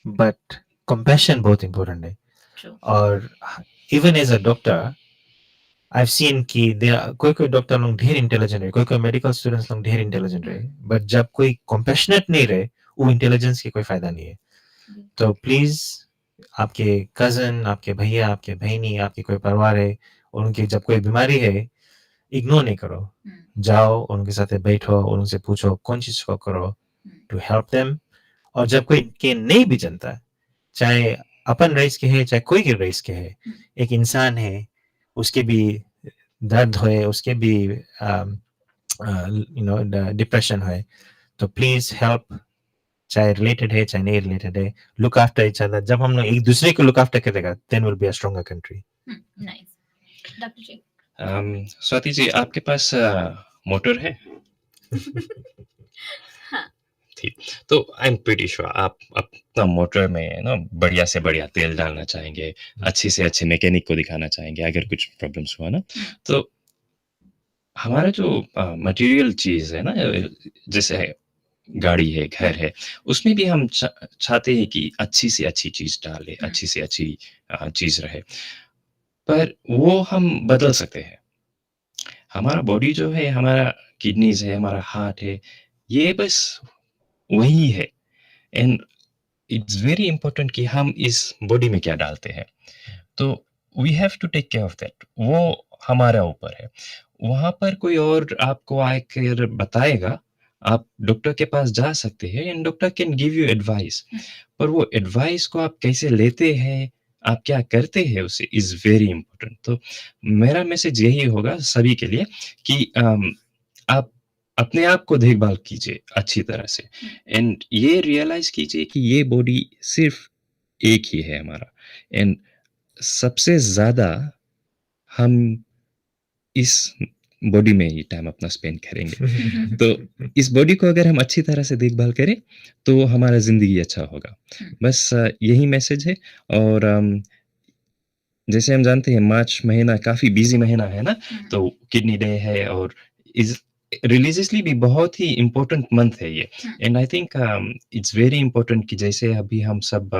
बट कंपैशन बहुत इंपॉर्टेंट है। और even as a doctor I've seen कि कोई डॉक्टर लोग ढेर इंटेलिजेंट है, कोई मेडिकल स्टूडेंट्स लोग ढेर इंटेलिजेंट है, बट जब कोई कंपैशनेट नहीं रहे, वो इंटेलिजेंस की कोई फायदा नहीं है। तो प्लीज आपके कजन, आपके भैया, आपके बहनी, आपके कोई परिवार है, उनकी जब कोई बीमारी है, इग्नोर नहीं करो, जाओ उनके साथ बैठो, उनसे पूछो कौन चीज को करो टू हेल्प देम। और जब कोई के नहीं भी जानता, चाहे अपन रेस के है चाहे कोई के रेस के है, एक इंसान है, उसके भी दर्द होए, उसके भी डिप्रेशन होए, तो प्लीज हेल्प, चाहे रिलेटेड है चाहे नहीं रिलेटेड है, लुक आफ्टर ईच अदर। जब हम लोग एक दूसरे को लुक आफ्टर करेगा, then will be a stronger country. Nice. Doctor ji, Swati ji आपके पास मोटर है? ठीक, तो आई एम प्रीटी श्योर आप अपना मोटर में ना बढ़िया से बढ़िया तेल डालना चाहेंगे, अच्छी से अच्छे मैकेनिक को दिखाना चाहेंगे अगर कुछ प्रॉब्लम्स हुआ ना। तो हमारा जो मटेरियल चीज है ना, जैसे गाड़ी है, घर है, उसमें भी हम चाहते हैं कि अच्छी से अच्छी चीज डाले, अच्छी से अच्छी चीज रहे, पर वो हम बदल सकते हैं। हमारा बॉडी जो है, हमारा किडनीज है, हमारा हार्ट है, ये बस वही है। एंड इट्स वेरी इंपॉर्टेंट कि हम इस बॉडी में क्या डालते हैं, तो we have to take care of that. वो हमारा ऊपर है। वहां पर कोई और आपको आकर बताएगा, आप डॉक्टर के पास जा सकते हैं and doctor can give you advice, पर वो एडवाइस को आप कैसे लेते हैं, आप क्या करते हैं, उससे इज वेरी इंपॉर्टेंट। तो मेरा मैसेज यही होगा सभी के लिए कि आप अपने आप को देखभाल कीजिए अच्छी तरह से, एंड ये रियलाइज कीजिए कि ये बॉडी सिर्फ एक ही है हमारा, एंड सबसे ज्यादा हम इस बॉडी में ही टाइम अपना स्पेंड करेंगे। तो इस बॉडी को अगर हम अच्छी तरह से देखभाल करें तो हमारा जिंदगी अच्छा होगा। बस यही मैसेज है। और जैसे हम जानते हैं मार्च महीना काफी बिजी महीना है ना, तो किडनी डे है और इस रिलीजियसली भी बहुत ही इम्पोर्टेंट मंथ है ये। And I think it's very important कि जैसे अभी हम सब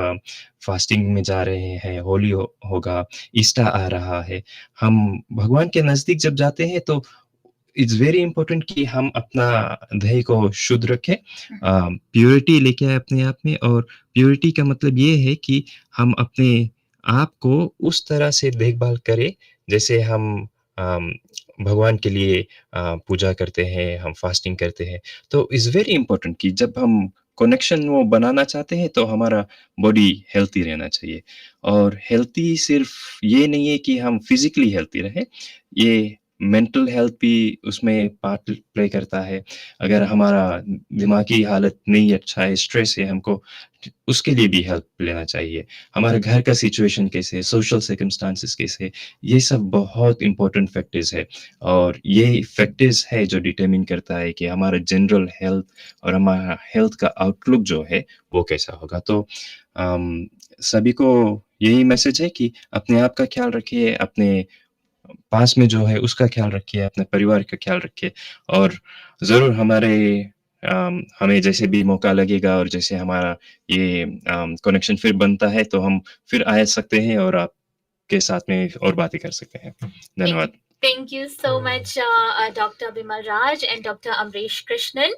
फास्टिंग में जा रहे हैं, होली होगा, ईस्टर आ रहा है, हम भगवान के नजदीक जब जाते हैं तो इट्स वेरी इंपॉर्टेंट कि हम अपना दही को शुद्ध रखें, प्योरिटी लेके आए अपने आप में। और प्योरिटी का मतलब ये है कि हम अपने आप को उस तरह से देखभाल करें जैसे हम भगवान के लिए पूजा करते हैं, हम फास्टिंग करते हैं। तो इट्स वेरी इंपॉर्टेंट कि जब हम कनेक्शन वो बनाना चाहते हैं तो हमारा बॉडी हेल्थी रहना चाहिए। और हेल्थी सिर्फ ये नहीं है कि हम फिजिकली हेल्थी रहे, ये मेंटल हेल्थ भी उसमें पार्ट प्ले करता है। अगर हमारा दिमागी हालत नहीं अच्छा है, स्ट्रेस है, हमको उसके लिए भी हेल्प लेना चाहिए। हमारे घर का सिचुएशन कैसे है, सोशल सर्कमस्टांसेस कैसे है, ये सब बहुत इम्पोर्टेंट फैक्टर्स है और ये फैक्टर्स है जो डिटरमिन करता है कि हमारा जनरल हेल्थ और हमारा हेल्थ का आउटलुक जो है वो कैसा होगा। तो सभी को यही मैसेज है कि अपने आप का ख्याल रखिए, अपने पास में जो है उसका ख्याल रखिए, अपने परिवार का ख्याल रखिए और ज़रूर हमें जैसे भी मौका लगेगा और जैसे हमारा ये कनेक्शन फिर बनता है तो हम फिर आ सकते हैं और आपके साथ में और बातें कर सकते हैं। धन्यवाद। Thank you so much, Dr. Bimal Raj and Dr. AMRISH Krishnan,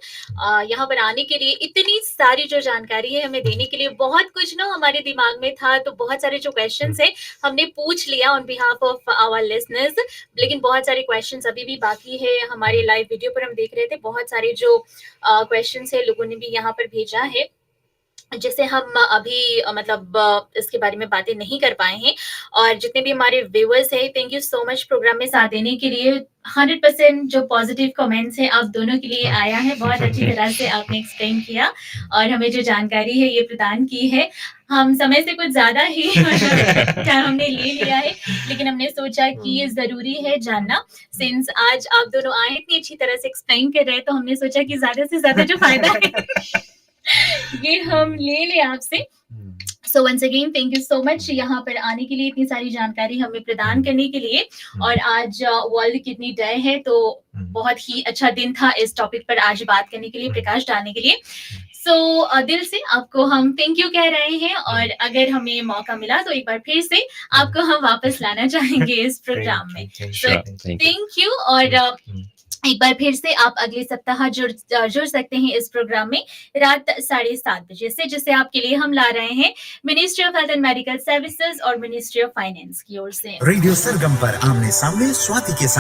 यहाँ पर आने के लिए, इतनी सारी जो जानकारी है हमें देने के लिए। बहुत कुछ ना हमारे दिमाग में था, तो बहुत सारे जो क्वेश्चंस है हमने पूछ लिया on behalf of our listeners, लेकिन बहुत सारे क्वेश्चंस अभी भी बाकी है। हमारे लाइव वीडियो पर हम देख रहे थे, बहुत सारे जो क्वेश्चंस है लोगों ने भी यहाँ पर भेजा है, जिसे हम अभी मतलब इसके बारे में बातें नहीं कर पाए हैं। और जितने भी हमारे व्यूअर्स हैं, thank you so much program में साथ देने के लिए। 100% जो पॉजिटिव कमेंट्स हैं आप दोनों के लिए आया है, बहुत अच्छी तरह से आपने एक्सप्लेन किया और हमें जो जानकारी है ये प्रदान की है। हम समय से कुछ ज्यादा ही टाइम हमने ले लिया है, लेकिन हमने सोचा कि ये जरूरी है जानना। सिंस आज आप दोनों आए इतनी अच्छी तरह से एक्सप्लेन कर रहे हैं, तो हमने सोचा कि ज्यादा से ज्यादा जो फायदा है ये हम ले लें आपसे। So once again thank you so much यहाँ पर आने के लिए, इतनी सारी जानकारी हमें प्रदान करने के लिए। और आज वर्ल्ड किडनी डे है, तो बहुत ही अच्छा दिन था इस टॉपिक पर आज बात करने के लिए, प्रकाश डालने के लिए। सो दिल से आपको हम थैंक यू कह रहे हैं और अगर हमें मौका मिला तो एक बार फिर से आपको हम वापस लाना चाहेंगे इस प्रोग्राम में। So thank you. और एक बार फिर से आप अगले सप्ताह जुड़ सकते हैं इस प्रोग्राम में रात 7:30 बजे से, जिसे आपके लिए हम ला रहे हैं ministry of health and medical services और मिनिस्ट्री ऑफ फाइनेंस की ओर से। रेडियो सरगम पर आमने सामने स्वाति के साथ।